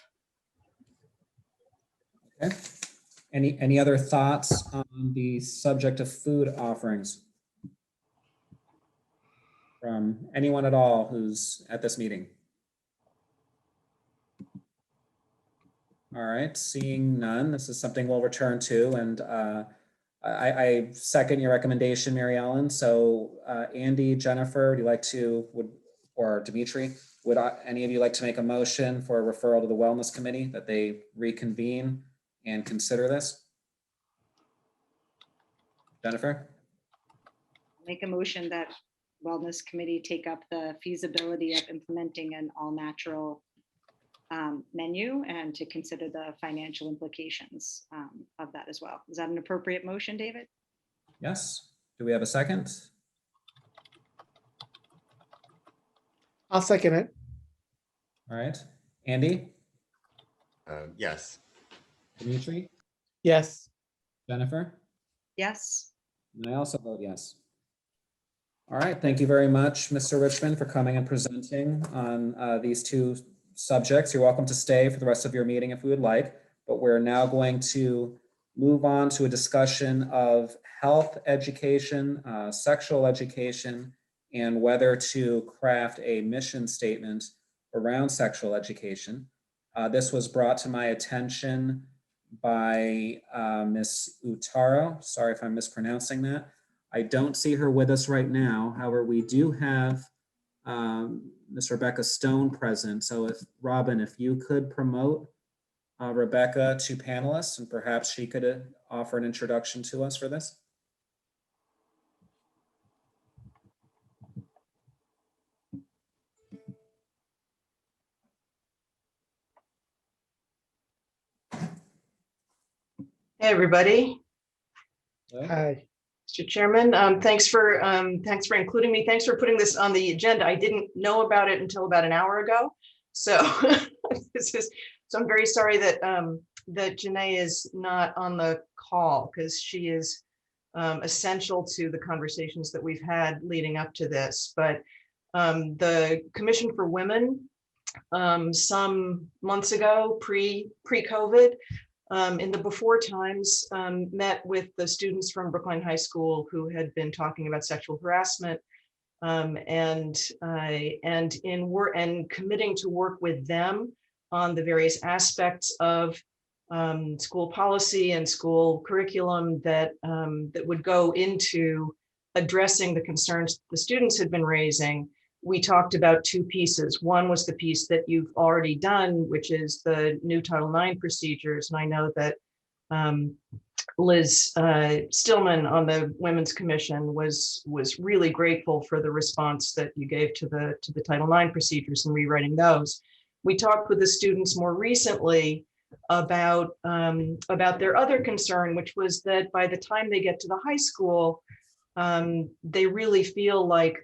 Okay. Any other thoughts on the subject of food offerings from anyone at all who's at this meeting? All right, seeing none, this is something we'll return to, and I second your recommendation, Mary Ellen. So Andy, Jennifer, would you like to, or Dimitri, would any of you like to make a motion for a referral to the Wellness Committee that they reconvene and consider this? Jennifer? Make a motion that Wellness Committee take up the feasibility of implementing an all natural menu and to consider the financial implications of that as well. Is that an appropriate motion, David? Yes. Do we have a second? I'll second it. All right. Andy? Yes. Dimitri, Yes. Jennifer, Yes. and I also vote yes. All right, thank you very much, Mr. Richmond, for coming and presenting on these two subjects. You're welcome to stay for the rest of your meeting if you would like, but we're now going to move on to a discussion of health education, sexual education, and whether to craft a mission statement around sexual education. This was brought to my attention by Ms. Utaro. Sorry if I'm mispronouncing that. I don't see her with us right now. However, we do have Ms. Rebecca Stone present. So if Robin, if you could promote Rebecca to panelists, and perhaps she could offer an introduction to us for this. Hey, everybody. Hello? Hi. Mr. Chairman, thanks for including me. Thanks for putting this on the agenda. I didn't know about it until about an hour ago. So so I'm very sorry that that Janae is not on the call, because she is essential to the conversations that we've had leading up to this. But the Commission for Women, some months ago, pre-COVID, in the before times, met with the students from Brookline High School who had been talking about sexual harassment, and committing to work with them on the various aspects of school policy and school curriculum that that would go into addressing the concerns the students had been raising. We talked about two pieces. One was the piece that you've already done, which is the new Title IX procedures. And I know that Liz Stillman on the Women's Commission was really grateful for the response that you gave to the Title IX procedures and rewriting those. We talked with the students more recently about their other concern, which was that by the time they get to the high school, they really feel like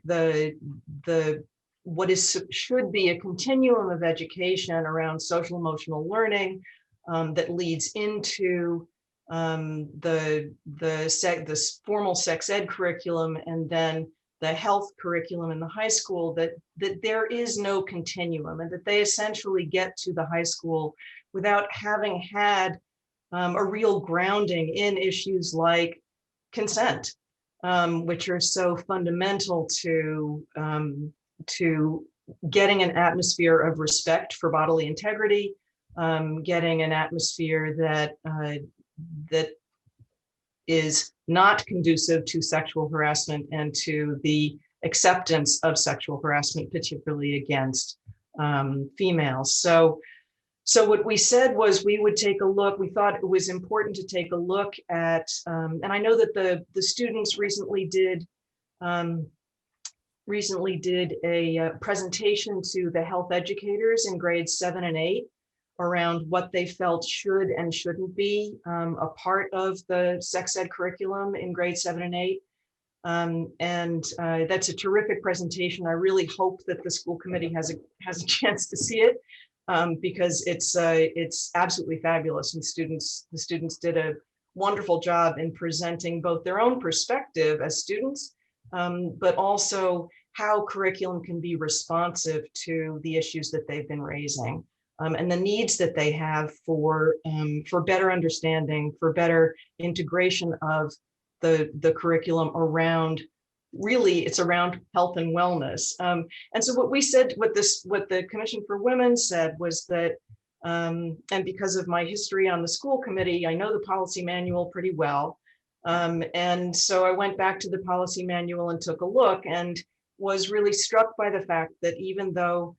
should be a continuum of education around social emotional learning that leads into the formal sex ed curriculum, and then the health curriculum in the high school, that there is no continuum, and that they essentially get to the high school without having had a real grounding in issues like consent, which are so fundamental to getting an atmosphere of respect for bodily integrity, getting an atmosphere that is not conducive to sexual harassment and to the acceptance of sexual harassment, particularly against females. So what we said was we would take a look. We thought it was important to take a look at, and I know that the students recently did a presentation to the health educators in grades 7 and 8 around what they felt should and shouldn't be a part of the sex ed curriculum in grades 7 and 8. And that's a terrific presentation. I really hope that the school committee has a chance to see it, because it's absolutely fabulous. And the students did a wonderful job in presenting both their own perspective as students, but also how curriculum can be responsive to the issues that they've been raising, and the needs that they have for better understanding, for better integration of the curriculum around, really it's around health and wellness. And so what we said, what the Commission for Women said was that, and because of my history on the school committee, I know the policy manual pretty well. And so I went back to the policy manual and took a look, and was really struck by the fact that even though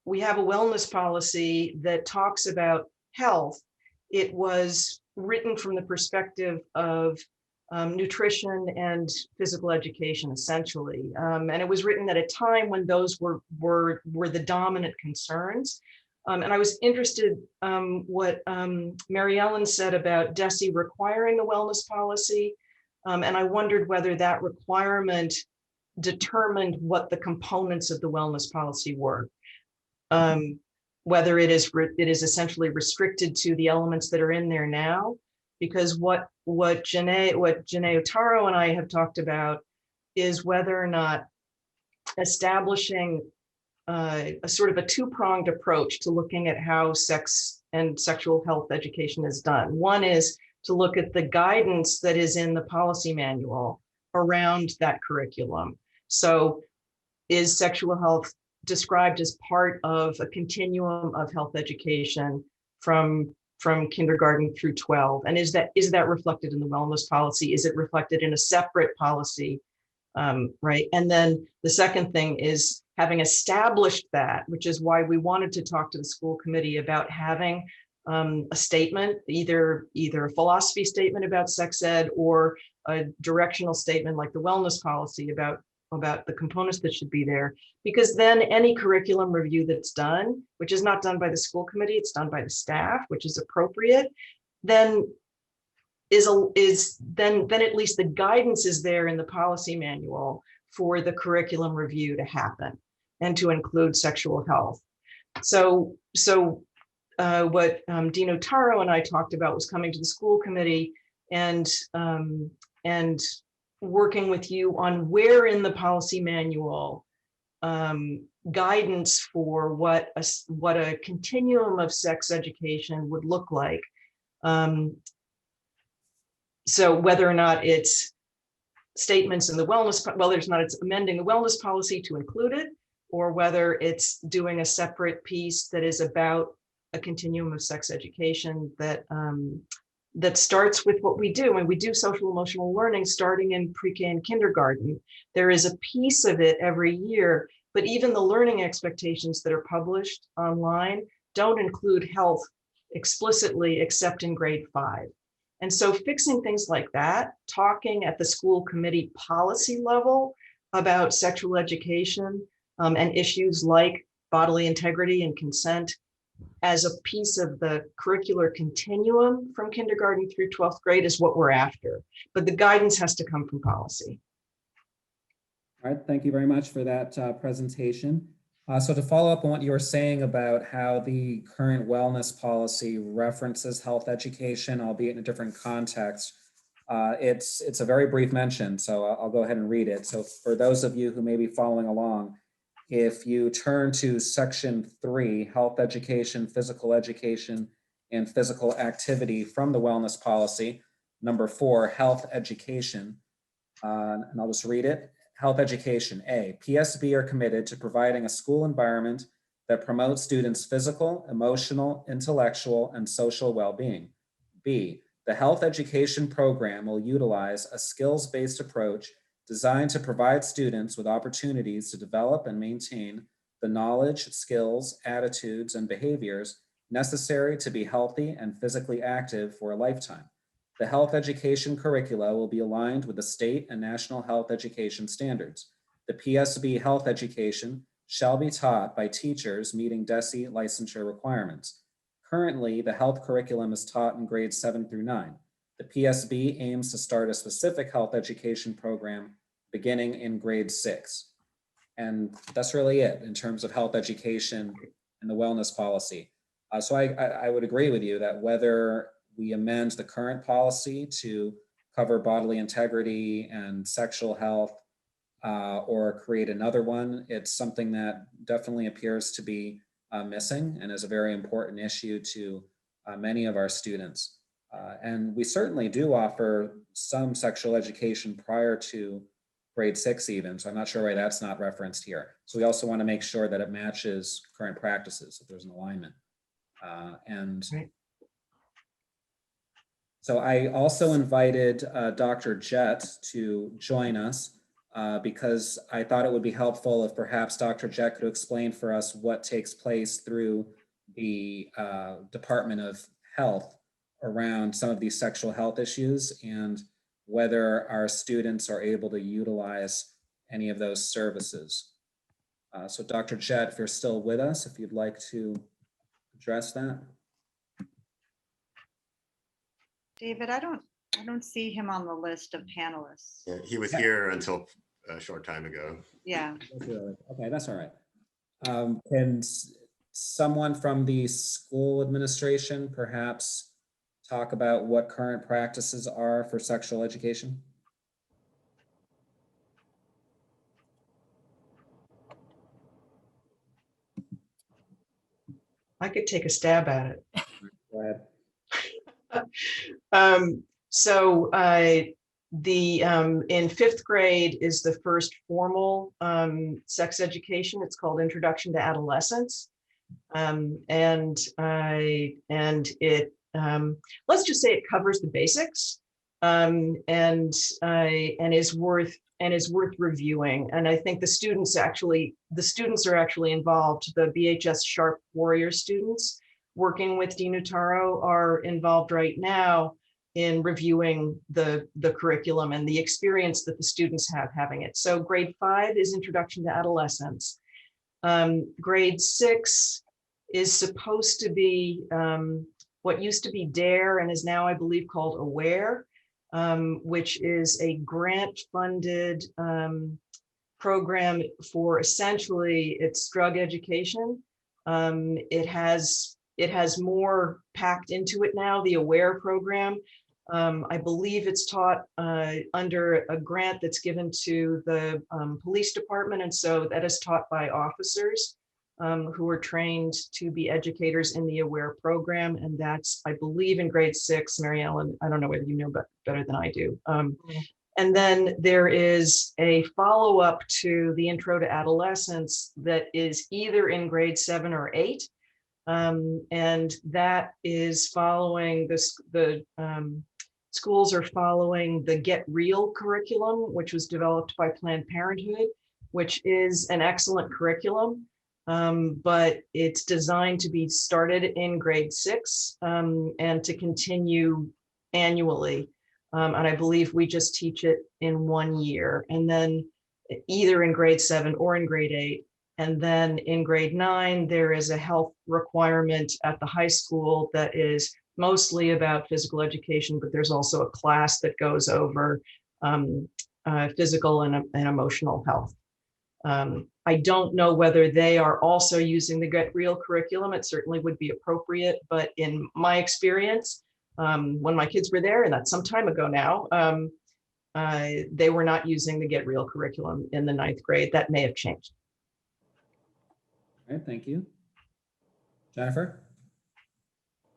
we have a wellness policy that talks about health, it was written from the perspective of nutrition and physical education, essentially. And it was written at a time when those were the dominant concerns. And I was interested what Mary Ellen said about DESE requiring a wellness policy. And I wondered whether that requirement determined what the components of the wellness policy were. whether it is essentially restricted to the elements that are in there now, because what Janae Otaro and I have talked about is whether or not establishing a sort of a two-pronged approach to looking at how sex and sexual health education is done. One is to look at the guidance that is in the policy manual around that curriculum. So is sexual health described as part of a continuum of health education from kindergarten through 12? And is that reflected in the wellness policy? Is it reflected in a separate policy? Right. And then the second thing is, having established that, which is why we wanted to talk to the school committee about having a statement, either a philosophy statement about sex ed or a directional statement like the wellness policy about the components that should be there. Because then any curriculum review that's done, which is not done by the school committee, it's done by the staff, which is appropriate, then then at least the guidance is there in the policy manual for the curriculum review to happen and to include sexual health. So what Dean Otaro and I talked about was coming to the school committee and working with you on where in the policy manual guidance for what a continuum of sex education would look like. So whether or not it's statements in the wellness, it's amending the wellness policy to include it, or whether it's doing a separate piece that is about a continuum of sex education that starts with what we do. When we do social emotional learning starting in pre-K and kindergarten, there is a piece of it every year, but even the learning expectations that are published online don't include health explicitly except in grade 5. And so fixing things like that, talking at the school committee policy level about sexual education and issues like bodily integrity and consent as a piece of the curricular continuum from kindergarten through 12th grade is what we're after. But the guidance has to come from policy. All right, thank you very much for that presentation. So to follow up on what you were saying about how the current wellness policy references health education, albeit in a different context, it's a very brief mention, so I'll go ahead and read it. So for those of you who may be following along, if you turn to section 3, health education, and physical activity from the wellness policy, number 4, health education, and I'll just read it. Health education. A, PSB are committed to providing a school environment that promotes students' physical, emotional, intellectual, and social well-being. B, the health education program will utilize a skills-based approach designed to provide students with opportunities to develop and maintain the knowledge, skills, attitudes, and behaviors necessary to be healthy and physically active for a lifetime. The health education curricula will be aligned with the state and national health education standards. The PSB health education shall be taught by teachers meeting DESE licensure requirements. Currently, the health curriculum is taught in grades 7 through 9. The PSB aims to start a specific health education program beginning in grade 6. And that's really it in terms of health education and the wellness policy. So I would agree with you that whether we amend the current policy to cover bodily integrity and sexual health or create another one, it's something that definitely appears to be missing and is a very important issue to many of our students. And we certainly do offer some sexual education prior to grade 6 even, so I'm not sure why that's not referenced here. So we also want to make sure that it matches current practices, if there's an alignment. Right. So I also invited Dr. Jett to join us because I thought it would be helpful if perhaps Dr. Jett could explain for us what takes place through the Department of Health around some of these sexual health issues and whether our students are able to utilize any of those services. So Dr. Jett, if you're still with us, if you'd like to address that. David, I don't see him on the list of panelists. Yeah, he was here until a short time ago. Yeah. Okay, that's all right. And someone from the school administration perhaps talk about what current practices are for sexual education? I could take a stab at it. Go ahead. So in fifth grade is the first formal sex education. It's called Introduction to Adolescence. And it, let's just say it covers the basics and is worth reviewing. And I think the students are actually involved. The BHS Sharp Warrior students working with Dean Nutaro are involved right now in reviewing the curriculum and the experience that the students have having it. So grade 5 is Introduction to Adolescence. Grade 6 is supposed to be what used to be DARE and is now, I believe, called AWARE, which is a grant-funded program for essentially it's drug education. It has more packed into it now, the AWARE program. I believe it's taught under a grant that's given to the police department. And so that is taught by officers who are trained to be educators in the AWARE program. And that's, I believe, in grade 6, Mary Ellen, I don't know whether you know better than I do. And then there is a follow-up to the Intro to Adolescence that is either in grade 7 or 8. And that is following the schools are following the Get Real curriculum, which was developed by Planned Parenthood, which is an excellent curriculum, but it's designed to be started in grade 6 and to continue annually. And I believe we just teach it in 1 year, and then either in grade 7 or in grade 8. And then in grade 9, there is a health requirement at the high school that is mostly about physical education, but there's also a class that goes over physical and emotional health. I don't know whether they are also using the Get Real curriculum. It certainly would be appropriate, but in my experience, when my kids were there, and that's some time ago now, they were not using the Get Real curriculum in the 9th grade. That may have changed. All right, thank you. Jennifer?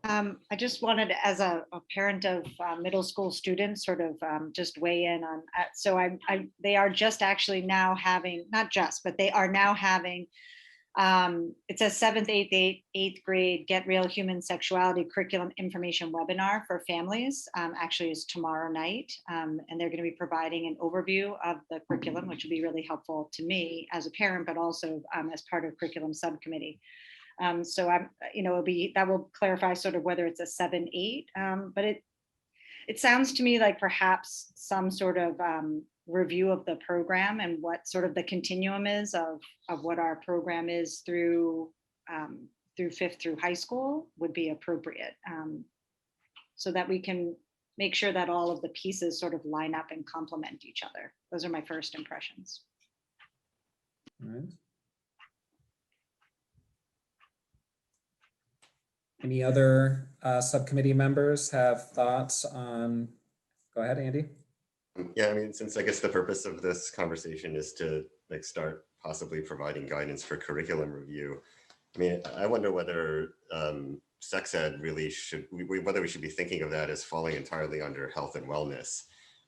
I just wanted, as a parent of middle school students, sort of just weigh in on. So they are just actually now having, not just, but they are now having. It's a 7th, 8th grade Get Real Human Sexuality Curriculum Information webinar for families. Actually, is tomorrow night, and they're going to be providing an overview of the curriculum, which will be really helpful to me as a parent, but also as part of curriculum subcommittee. So that will clarify sort of whether it's a 7, 8, but it sounds to me like perhaps some sort of review of the program and what sort of the continuum is of what our program is through 5th through high school would be appropriate, so that we can make sure that all of the pieces sort of line up and complement each other. Those are my first impressions. All right. Any other subcommittee members have thoughts on? Go ahead, Andy. Yeah, I mean, since I guess the purpose of this conversation is to start possibly providing guidance for curriculum review. I mean, I wonder whether sex ed really whether we should be thinking of that as falling entirely under health and wellness.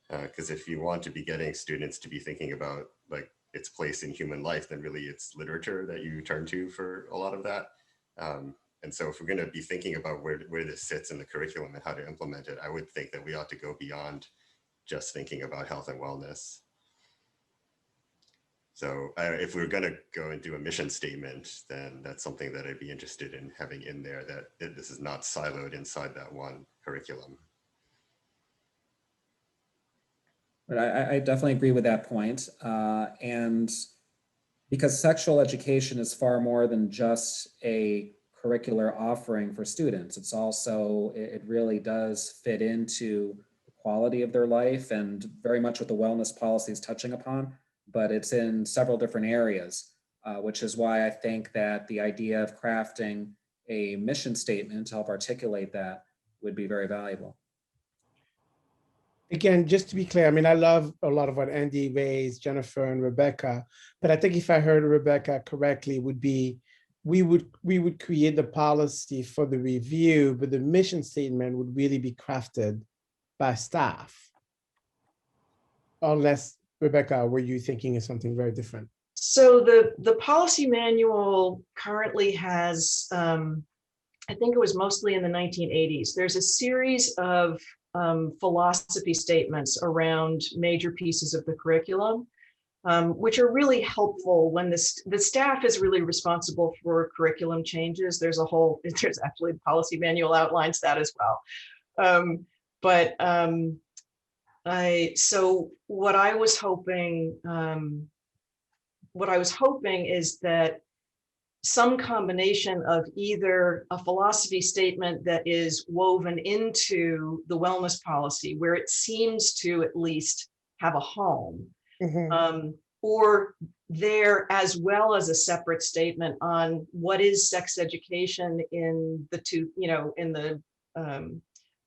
Because if you want to be getting students to be thinking about like its place in human life, then really it's literature that you turn to for a lot of that. And so if we're going to be thinking about where this sits in the curriculum and how to implement it, I would think that we ought to go beyond just thinking about health and wellness. So if we're going to go and do a mission statement, then that's something that I'd be interested in having in there, that this is not siloed inside that one curriculum. But I definitely agree with that point. And because sexual education is far more than just a curricular offering for students, it's also, it really does fit into the quality of their life and very much what the wellness policy is touching upon, but it's in several different areas. which is why I think that the idea of crafting a mission statement to help articulate that would be very valuable. Again, just to be clear, I mean, I love a lot of what Andy raised, Jennifer and Rebecca, but I think if I heard Rebecca correctly, would be we would create the policy for the review, but the mission statement would really be crafted by staff. Unless, Rebecca, were you thinking of something very different? So the policy manual currently has, I think it was mostly in the 1980s. There's a series of philosophy statements around major pieces of the curriculum, which are really helpful when the staff is really responsible for curriculum changes. There's actually the policy manual outlines that as well. So what I was hoping is that some combination of either a philosophy statement that is woven into the wellness policy, where it seems to at least have a home, or there, as well as a separate statement on what is sex education in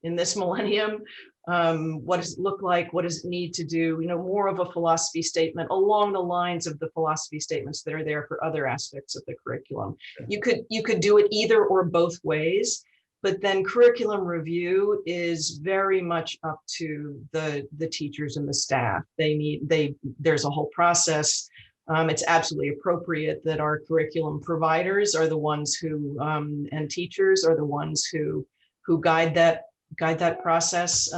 in this millennium. What does it look like? What does it need to do? More of a philosophy statement along the lines of the philosophy statements that are there for other aspects of the curriculum. You could do it either or both ways, but then curriculum review is very much up to the teachers and the staff. There's a whole process. It's absolutely appropriate that our curriculum providers are the ones who, and teachers are the ones who guide that process.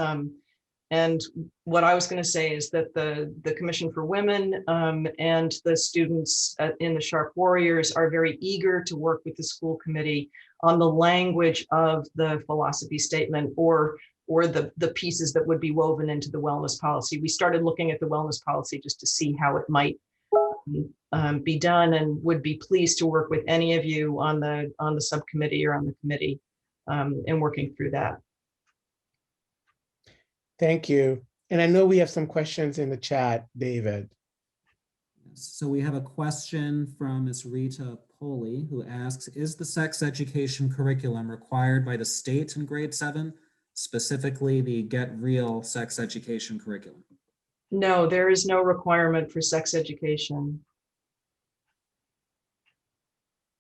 And what I was going to say is that the Commission for Women and the students in the Sharp Warriors are very eager to work with the school committee on the language of the philosophy statement or the pieces that would be woven into the wellness policy. We started looking at the wellness policy just to see how it might be done, and would be pleased to work with any of you on the subcommittee or on the committee in working through that. Thank you. And I know we have some questions in the chat, David. So we have a question from Ms. Rita Poli, who asks, is the sex education curriculum required by the state in grade 7, specifically the Get Real sex education curriculum? No, there is no requirement for sex education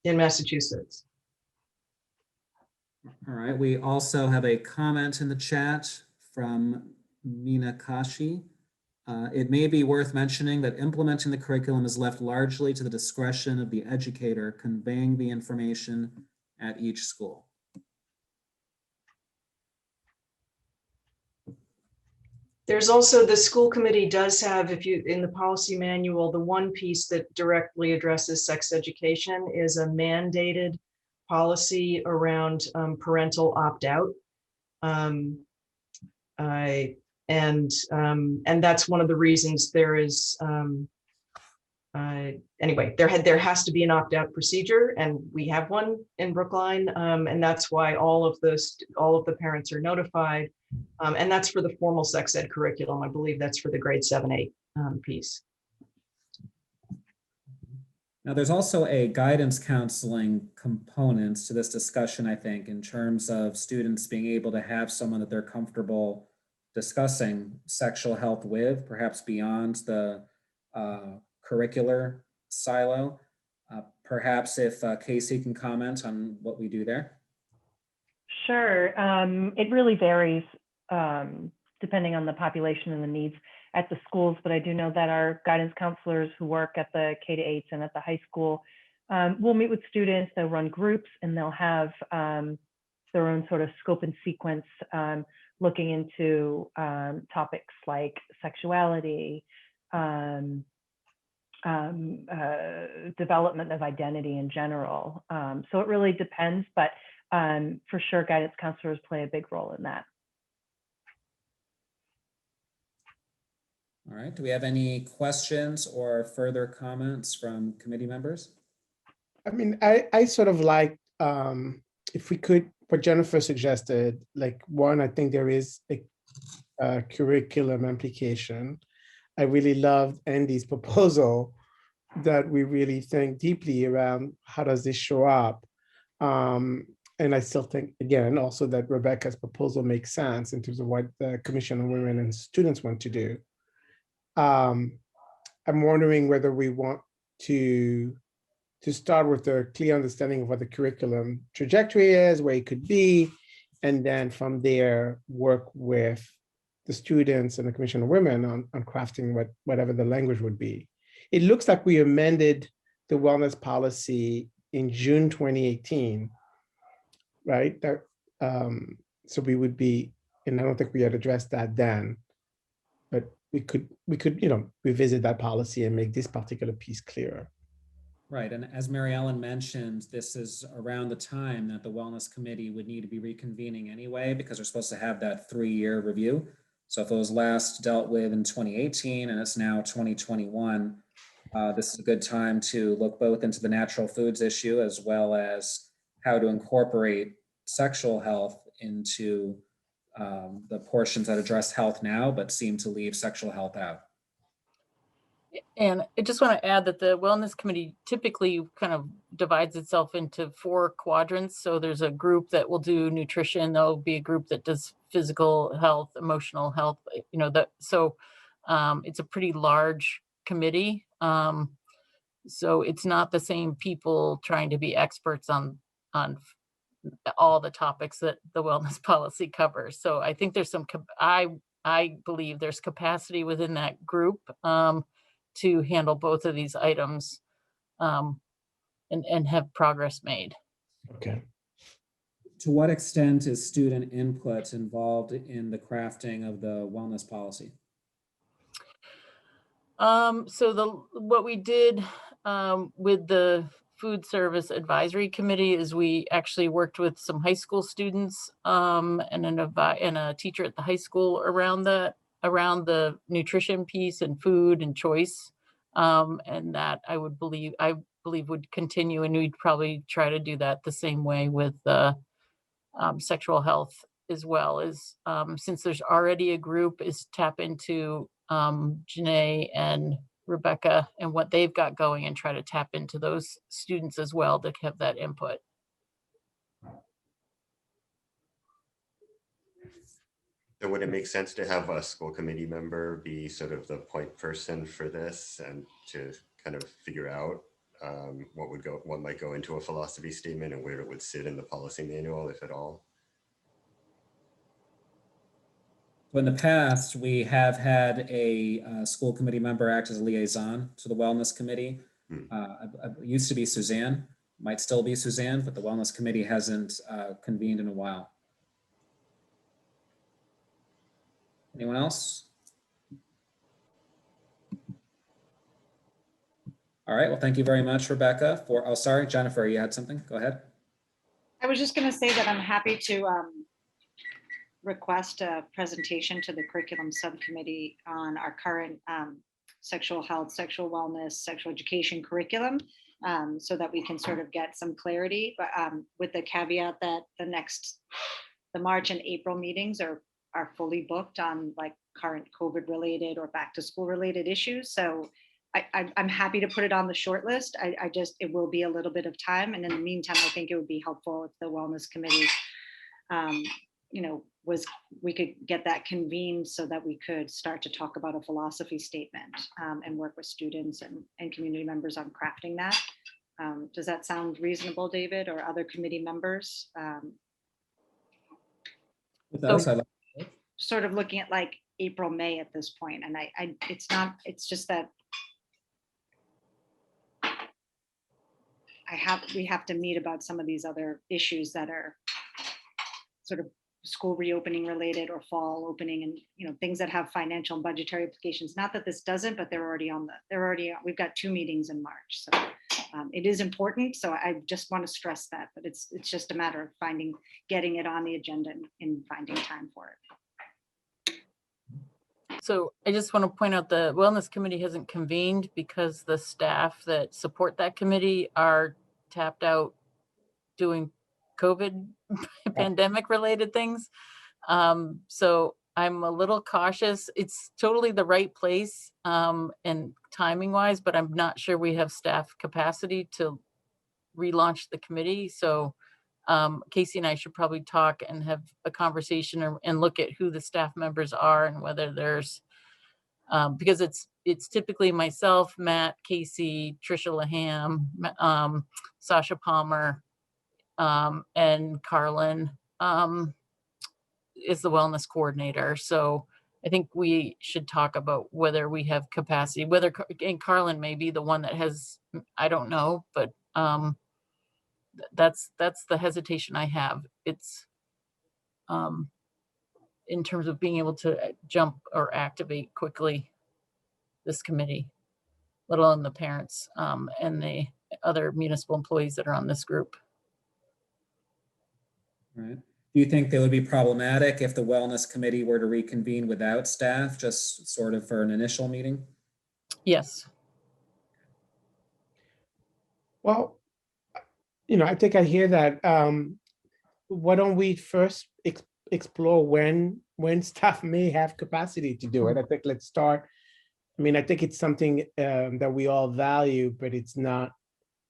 in Massachusetts. All right, we also have a comment in the chat from Mina Kashi. It may be worth mentioning that implementing the curriculum is left largely to the discretion of the educator conveying the information at each school. There's also, the school committee does have, in the policy manual, the one piece that directly addresses sex education is a mandated policy around parental opt-out. And that's one of the reasons there is, anyway, there has to be an opt-out procedure, and we have one in Brookline, and that's why all of the parents are notified, and that's for the formal sex ed curriculum. I believe that's for the grade 7-8 piece. Now, there's also a guidance counseling component to this discussion, I think, in terms of students being able to have someone that they're comfortable discussing sexual health with, perhaps beyond the curricular silo. Perhaps if Casey can comment on what we do there. Sure. It really varies depending on the population and the needs at the schools, but I do know that our guidance counselors who work at the K-8s and at the high school will meet with students, they'll run groups, and they'll have their own sort of scope and sequence looking into topics like sexuality, development of identity in general. So it really depends, but for sure, guidance counselors play a big role in that. All right, do we have any questions or further comments from committee members? I mean, I sort of like, if we could, what Jennifer suggested, like one, I think there is a curriculum implication. I really loved Andy's proposal that we really think deeply around how does this show up. And I still think, again, also that Rebecca's proposal makes sense in terms of what the Commission on Women and Students want to do. I'm wondering whether we want to start with a clear understanding of what the curriculum trajectory is, where it could be, and then from there work with the students and the Commission on Women on crafting whatever the language would be. It looks like we amended the wellness policy in June 2018, right? So we would be, and I don't think we had addressed that then, but we could, revisit that policy and make this particular piece clearer. Right, and as Mary Ellen mentioned, this is around the time that the Wellness Committee would need to be reconvening anyway, because we're supposed to have that 3-year review. So if it was last dealt with in 2018 and it's now 2021, this is a good time to look both into the natural foods issue as well as how to incorporate sexual health into the portions that address health now, but seem to leave sexual health out. And I just want to add that the Wellness Committee typically kind of divides itself into 4 quadrants. So there's a group that will do nutrition. There'll be a group that does physical health, emotional health, so it's a pretty large committee. So it's not the same people trying to be experts on all the topics that the wellness policy covers. So I think there's I believe there's capacity within that group to handle both of these items and have progress made. Okay. To what extent is student input involved in the crafting of the wellness policy? So what we did with the Food Service Advisory Committee is we actually worked with some high school students and a teacher at the high school around the nutrition piece and food and choice, and that I believe would continue, and we'd probably try to do that the same way with sexual health as well. As since there's already a group, is tap into Janae and Rebecca and what they've got going and try to tap into those students as well to have that input. So would it make sense to have a school committee member be sort of the point person for this and to kind of figure out what might go into a philosophy statement and where it would sit in the policy manual, if at all? In the past, we have had a school committee member act as a liaison to the Wellness Committee. It used to be Suzanne, might still be Suzanne, but the Wellness Committee hasn't convened in a while. Anyone else? All right, well, thank you very much, Rebecca. Oh, sorry, Jennifer, you had something? Go ahead. I was just going to say that I'm happy to request a presentation to the curriculum subcommittee on our current sexual health, sexual wellness, sexual education curriculum, so that we can sort of get some clarity, but with the caveat that the March and April meetings are fully booked on like current COVID related or back to school related issues. So I'm happy to put it on the short list. It will be a little bit of time. And in the meantime, I think it would be helpful if the Wellness Committee, we could get that convened so that we could start to talk about a philosophy statement and work with students and community members on crafting that. Does that sound reasonable, David, or other committee members? Sort of looking at like April, May at this point, and it's just that we have to meet about some of these other issues that are sort of school reopening related or fall opening, and things that have financial and budgetary implications. Not that this doesn't, but we've got 2 meetings in March, so it is important. So I just want to stress that, but it's just a matter of getting it on the agenda and finding time for it. So I just want to point out the Wellness Committee hasn't convened because the staff that support that committee are tapped out doing COVID pandemic related things. So I'm a little cautious. It's totally the right place. And timing wise, but I'm not sure we have staff capacity to relaunch the committee. So Casey and I should probably talk and have a conversation and look at who the staff members are and whether there's, because it's typically myself, Matt, Casey, Trisha Laham, Sasha Palmer, and Carlin is the wellness coordinator. So I think we should talk about whether we have capacity, and Carlin may be the one that has, I don't know, but that's the hesitation I have. It's in terms of being able to jump or activate quickly this committee, let alone the parents and the other municipal employees that are on this group. Right. Do you think that would be problematic if the wellness committee were to reconvene without staff, just sort of for an initial meeting? Yes. Well, I think I hear that. Why don't we first explore when staff may have capacity to do it? I think let's start. I mean, I think it's something that we all value, but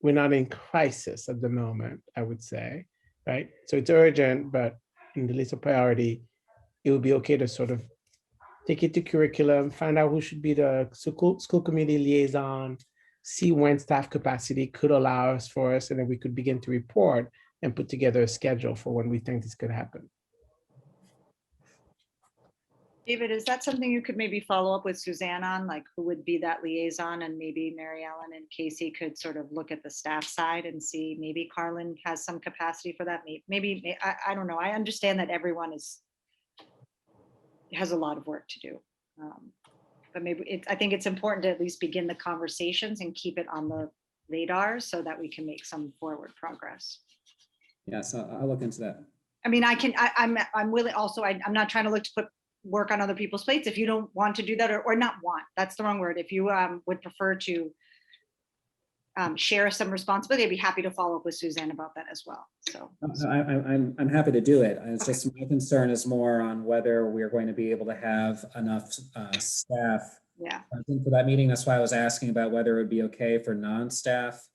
we're not in crisis at the moment, I would say, right? So it's urgent, but in the list of priority, it would be okay to sort of take it to curriculum, find out who should be the school committee liaison, see when staff capacity could allow us for us, and then we could begin to report and put together a schedule for when we think this could happen. David, is that something you could maybe follow up with Suzanne on, like who would be that liaison, and maybe Mary Ellen and Casey could sort of look at the staff side and see maybe Carlin has some capacity for that. Maybe I don't know. I understand that everyone has a lot of work to do. But maybe I think it's important to at least begin the conversations and keep it on the radar so that we can make some forward progress. Yeah, so I'll look into that. I mean, I'm willing also, I'm not trying to look to put work on other people's plates. If you don't want to do that, or not want, that's the wrong word. If you would prefer to share some responsibility, I'd be happy to follow up with Suzanne about that as well. So I'm happy to do it. It's just my concern is more on whether we're going to be able to have enough staff present for that meeting. That's why I was asking about whether it would be okay for non-staff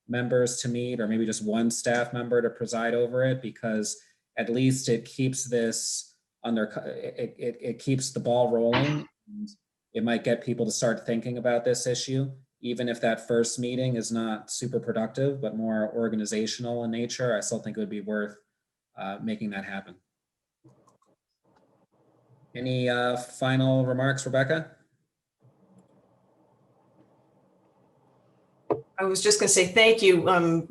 members to meet, or maybe just one staff member to preside over it, because at least it keeps this under, it keeps the ball rolling. And it might get people to start thinking about this issue, even if that first meeting is not super productive, but more organizational in nature. I still think it would be worth making that happen. Any final remarks, Rebecca? I was just going to say thank you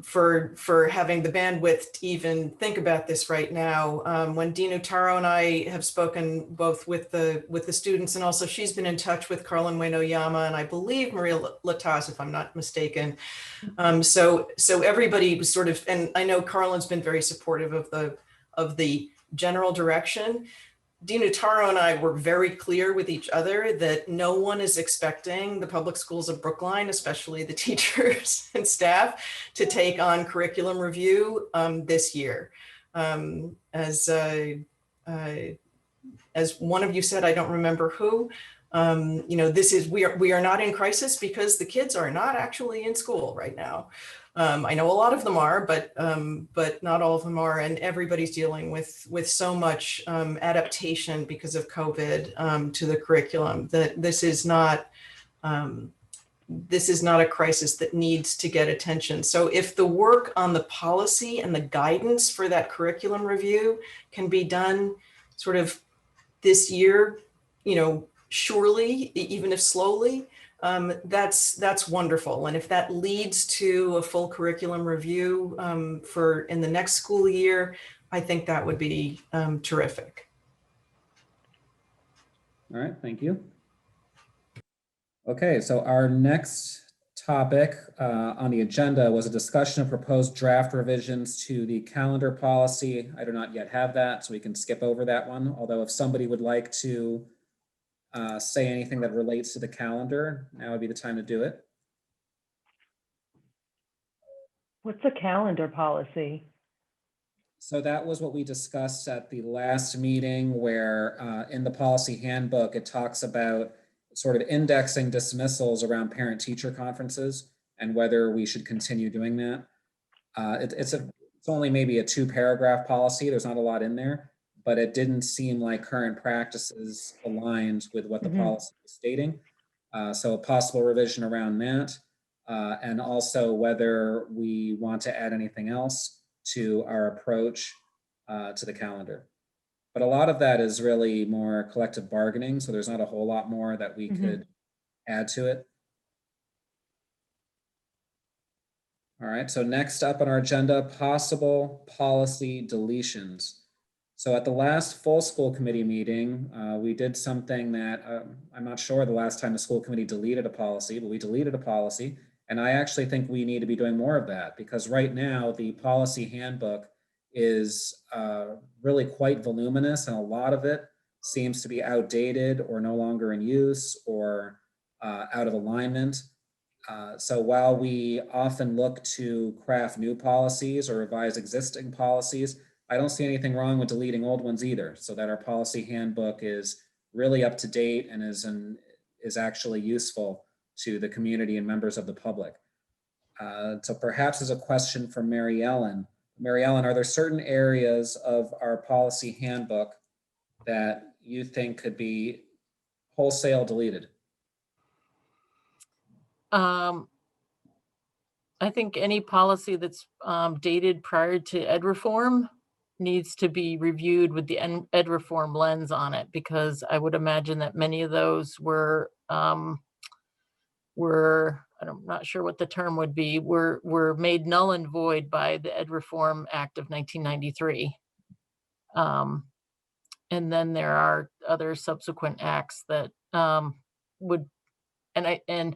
for having the bandwidth to even think about this right now. When Dina Taro and I have spoken both with the students, and also she's been in touch with Carlin Ueno-Yama and I believe Maria Lataz, if I'm not mistaken. So everybody was sort of, and I know Carlin's been very supportive of the general direction. Dina Taro and I were very clear with each other that no one is expecting the public schools of Brookline, especially the teachers and staff, to take on curriculum review this year. As one of you said, I don't remember who, this is, we are not in crisis because the kids are not actually in school right now. I know a lot of them are, but not all of them are, and everybody's dealing with so much adaptation because of COVID to the curriculum that this is not a crisis that needs to get attention. So if the work on the policy and the guidance for that curriculum review can be done sort of this year, surely, even if slowly, that's wonderful. And if that leads to a full curriculum review for in the next school year, I think that would be terrific. All right, thank you. Okay, so our next topic on the agenda was a discussion of proposed draft revisions to the calendar policy. I do not yet have that, so we can skip over that one. Although if somebody would like to say anything that relates to the calendar, now would be the time to do it. What's a calendar policy? So that was what we discussed at the last meeting, where in the policy handbook, it talks about sort of indexing dismissals around parent-teacher conferences and whether we should continue doing that. It's only maybe a 2-paragraph policy. There's not a lot in there, but it didn't seem like current practices aligned with what the policy was stating. So a possible revision around that, and also whether we want to add anything else to our approach to the calendar. But a lot of that is really more collective bargaining, so there's not a whole lot more that we could add to it. All right, so next up on our agenda, possible policy deletions. So at the last full school committee meeting, we did something that I'm not sure the last time the school committee deleted a policy, but we deleted a policy. And I actually think we need to be doing more of that, because right now the policy handbook is really quite voluminous, and a lot of it seems to be outdated or no longer in use or out of alignment. So while we often look to craft new policies or revise existing policies, I don't see anything wrong with deleting old ones either, so that our policy handbook is really up to date and is actually useful to the community and members of the public. So perhaps as a question for Mary Ellen. Mary Ellen, are there certain areas of our policy handbook that you think could be wholesale deleted? I think any policy that's dated prior to ed reform needs to be reviewed with the ed reform lens on it, because I would imagine that many of those were I'm not sure what the term would be, were made null and void by the Ed Reform Act of 1993. And then there are other subsequent acts that would, and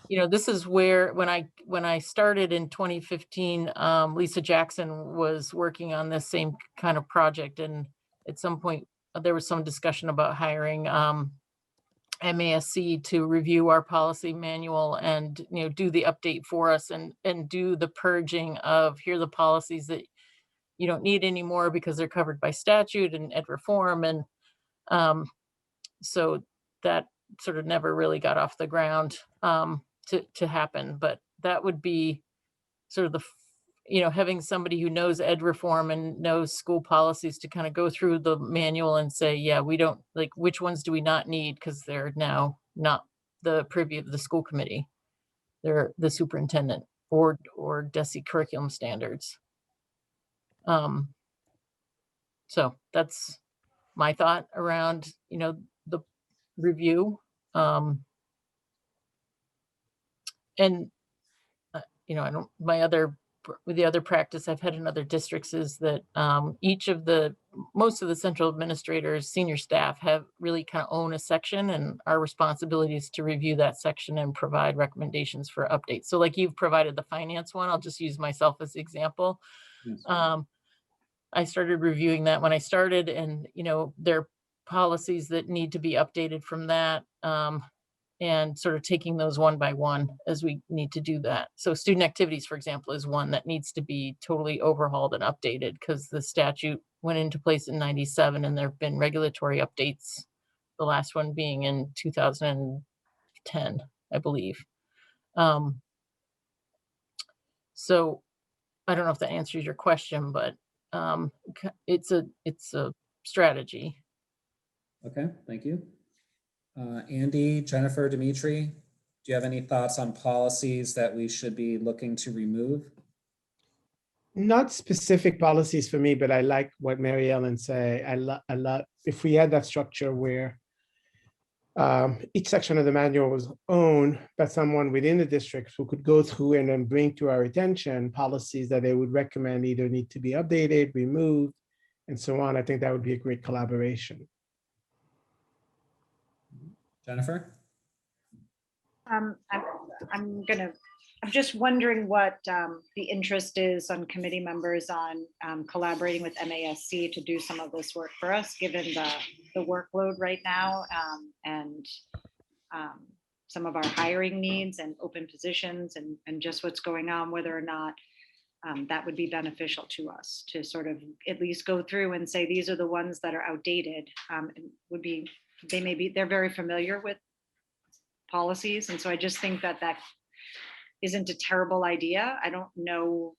you know, this is where when I started in 2015, Lisa Jackson was working on this same kind of project, and at some point there was some discussion about hiring MASC to review our policy manual and, you know, do the update for us and do the purging of, here are the policies that you don't need anymore because they're covered by statute and ed reform. And so that sort of never really got off the ground to happen. But that would be sort of the, you know, having somebody who knows ed reform and knows school policies to kind of go through the manual and say, yeah, we don't, like, which ones do we not need because they're now not the purview of the school committee. They're the superintendent or DESE curriculum standards. So that's my thought around, you know, the review. And you know, the other practice I've had in other districts is that most of the central administrators, senior staff have really kind of own a section, and our responsibility is to review that section and provide recommendations for updates. So like you've provided the finance one, I'll just use myself as the example. Yes. I started reviewing that when I started, and, you know, there are policies that need to be updated from that. And sort of taking those one by one as we need to do that. So student activities, for example, is one that needs to be totally overhauled and updated because the statute went into place in 97 and there have been regulatory updates, the last one being in 2010, I believe. So I don't know if that answers your question, but it's a strategy. Okay, thank you. Andy, Jennifer, Dimitri, do you have any thoughts on policies that we should be looking to remove? Not specific policies for me, but I like what Mary Ellen say. I love if we had that structure where each section of the manual was owned by someone within the district who could go through and then bring to our attention policies that they would recommend either need to be updated, removed, and so on. I think that would be a great collaboration. Jennifer? I'm just wondering what the interest is on committee members on collaborating with MASC to do some of this work for us, given the workload right now and some of our hiring needs and open positions and just what's going on, whether or not that would be beneficial to us to sort of at least go through and say, these are the ones that are outdated. And they're very familiar with policies. And so I just think that that isn't a terrible idea. I don't know.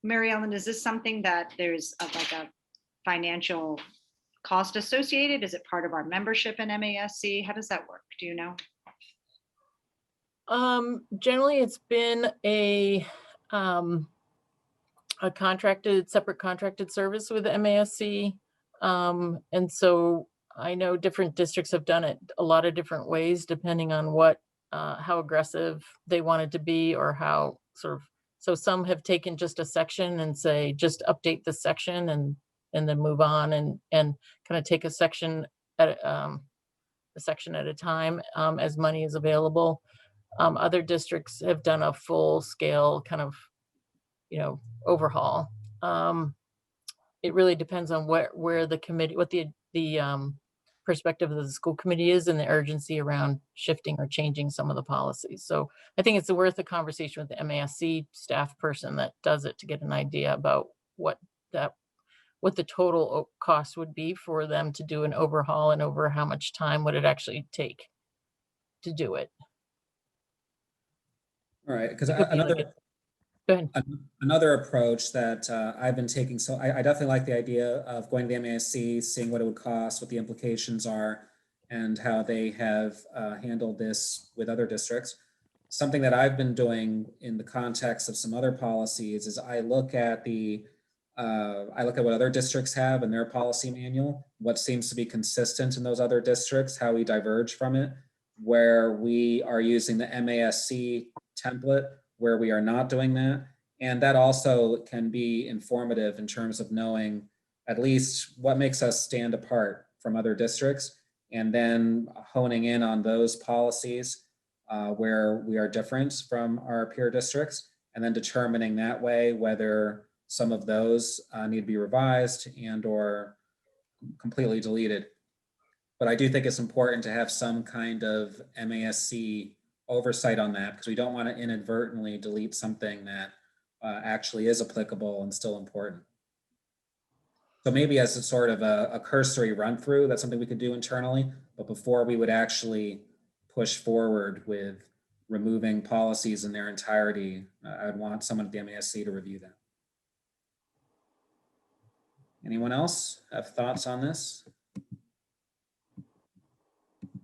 Mary Ellen, is this something that there's like a financial cost associated? Is it part of our membership in MASC? How does that work? Do you know? Generally it's been a separate contracted service with MASC. And so I know different districts have done it a lot of different ways, depending on what, how aggressive they want it to be, or how sort of, so some have taken just a section and say, just update this section and then move on and kind of take a section at a time as money is available. Other districts have done a full scale kind of, overhaul. It really depends on where the committee, what the perspective of the school committee is and the urgency around shifting or changing some of the policies. So I think it's worth a conversation with the MASC staff person that does it to get an idea about what the total cost would be for them to do an overhaul, and over how much time would it actually take to do it. All right, because Go ahead. Another approach that I've been taking, so I definitely like the idea of going to the MASC, seeing what it would cost, what the implications are, and how they have handled this with other districts. Something that I've been doing in the context of some other policies is I look at what other districts have in their policy manual, what seems to be consistent in those other districts, how we diverge from it, where we are using the MASC template, where we are not doing that. And that also can be informative in terms of knowing at least what makes us stand apart from other districts, and then honing in on those policies where we are different from our peer districts, and then determining that way whether some of those need to be revised and or completely deleted. But I do think it's important to have some kind of MASC oversight on that, because we don't want to inadvertently delete something that actually is applicable and still important. So maybe as a sort of a cursory run through, that's something we could do internally, but before we would actually push forward with removing policies in their entirety, I'd want someone at the MASC to review that. Anyone else have thoughts on this?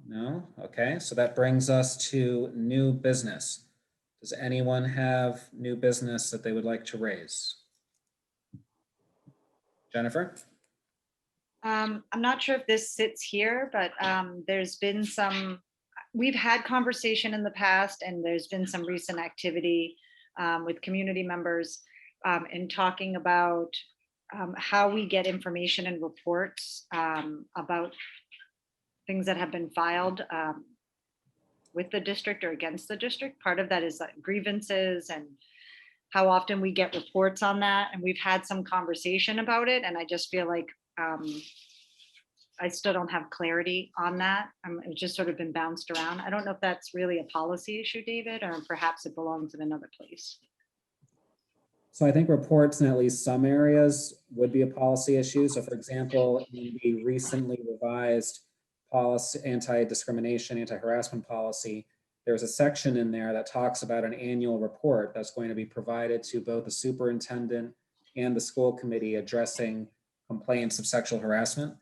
No? Okay, so that brings us to new business. Does anyone have new business that they would like to raise? Jennifer? I'm not sure if this sits here, but there's been we've had conversation in the past, and there's been some recent activity with community members in talking about how we get information and reports about things that have been filed with the district or against the district. Part of that is grievances and how often we get reports on that. And we've had some conversation about it. And I just feel like I still don't have clarity on that. It's just sort of been bounced around. I don't know if that's really a policy issue, David, or perhaps it belongs in another place. So I think reports in at least some areas would be a policy issue. So for example, in the recently revised policy, anti-discrimination, anti-harassment policy, there's a section in there that talks about an annual report that's going to be provided to both the superintendent and the school committee addressing complaints of sexual harassment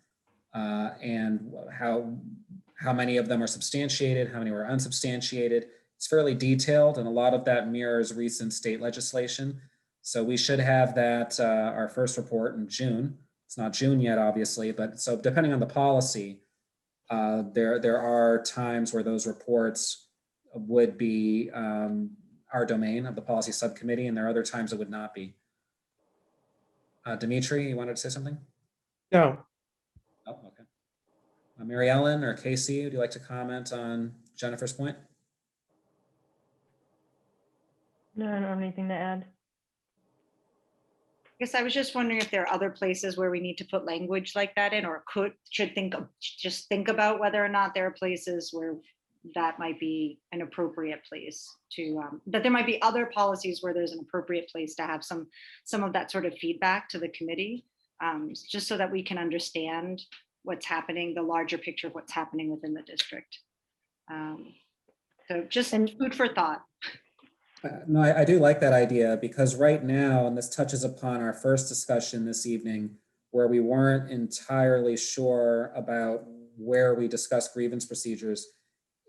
and how many of them are substantiated, how many were unsubstantiated. It's fairly detailed, and a lot of that mirrors recent state legislation. So we should have that, our first report in June. It's not June yet, obviously, but so depending on the policy, there are times where those reports would be our domain of the policy subcommittee, and there are other times it would not be. Dimitri, you wanted to say something? No. Oh, okay. Mary Ellen or Casey, would you like to comment on Jennifer's point? No, I don't have anything to add. I guess I was just wondering if there are other places where we need to put language like that in, or should think about whether or not there are places where that might be an appropriate place to, that there might be other policies where there's an appropriate place to have some of that sort of feedback to the committee, just so that we can understand what's happening, the larger picture of what's happening within the district. So just And- food for thought. No, I do like that idea because right now, and this touches upon our first discussion this evening, where we weren't entirely sure about where we discuss grievance procedures.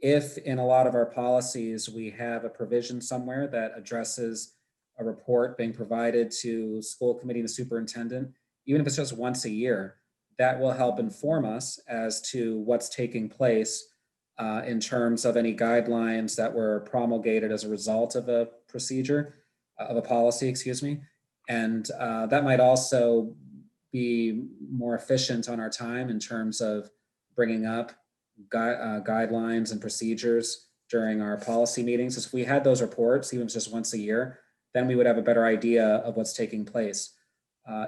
If in a lot of our policies, we have a provision somewhere that addresses a report being provided to school committee and the superintendent, even if it's just once a year, that will help inform us as to what's taking place in terms of any guidelines that were promulgated as a result of a procedure, of a policy, excuse me. And that might also be more efficient on our time in terms of bringing up guidelines and procedures during our policy meetings. If we had those reports, even if it's just once a year, then we would have a better idea of what's taking place.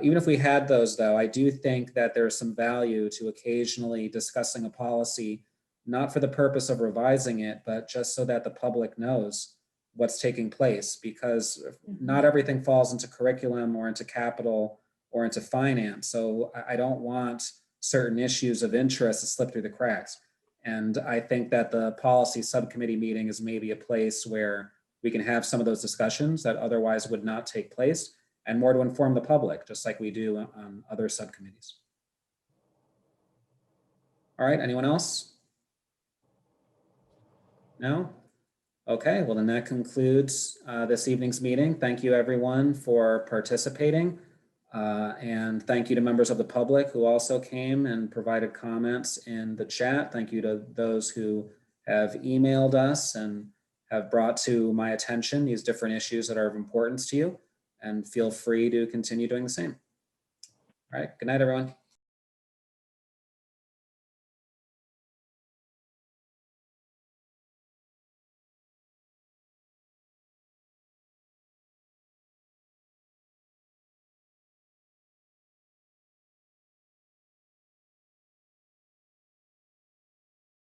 Even if we had those, though, I do think that there's some value to occasionally discussing a policy, not for the purpose of revising it, but just so that the public knows what's taking place, because not everything falls into curriculum or into capital or into finance. So I don't want certain issues of interest to slip through the cracks. And I think that the policy subcommittee meeting is maybe a place where we can have some of those discussions that otherwise would not take place, and more to inform the public, just like we do on other subcommittees. All right, anyone else? No? Okay, well then that concludes this evening's meeting. Thank you everyone for participating. And thank you to members of the public who also came and provided comments in the chat. Thank you to those who have emailed us and have brought to my attention these different issues that are of importance to you. And feel free to continue doing the same. All right, good night, everyone.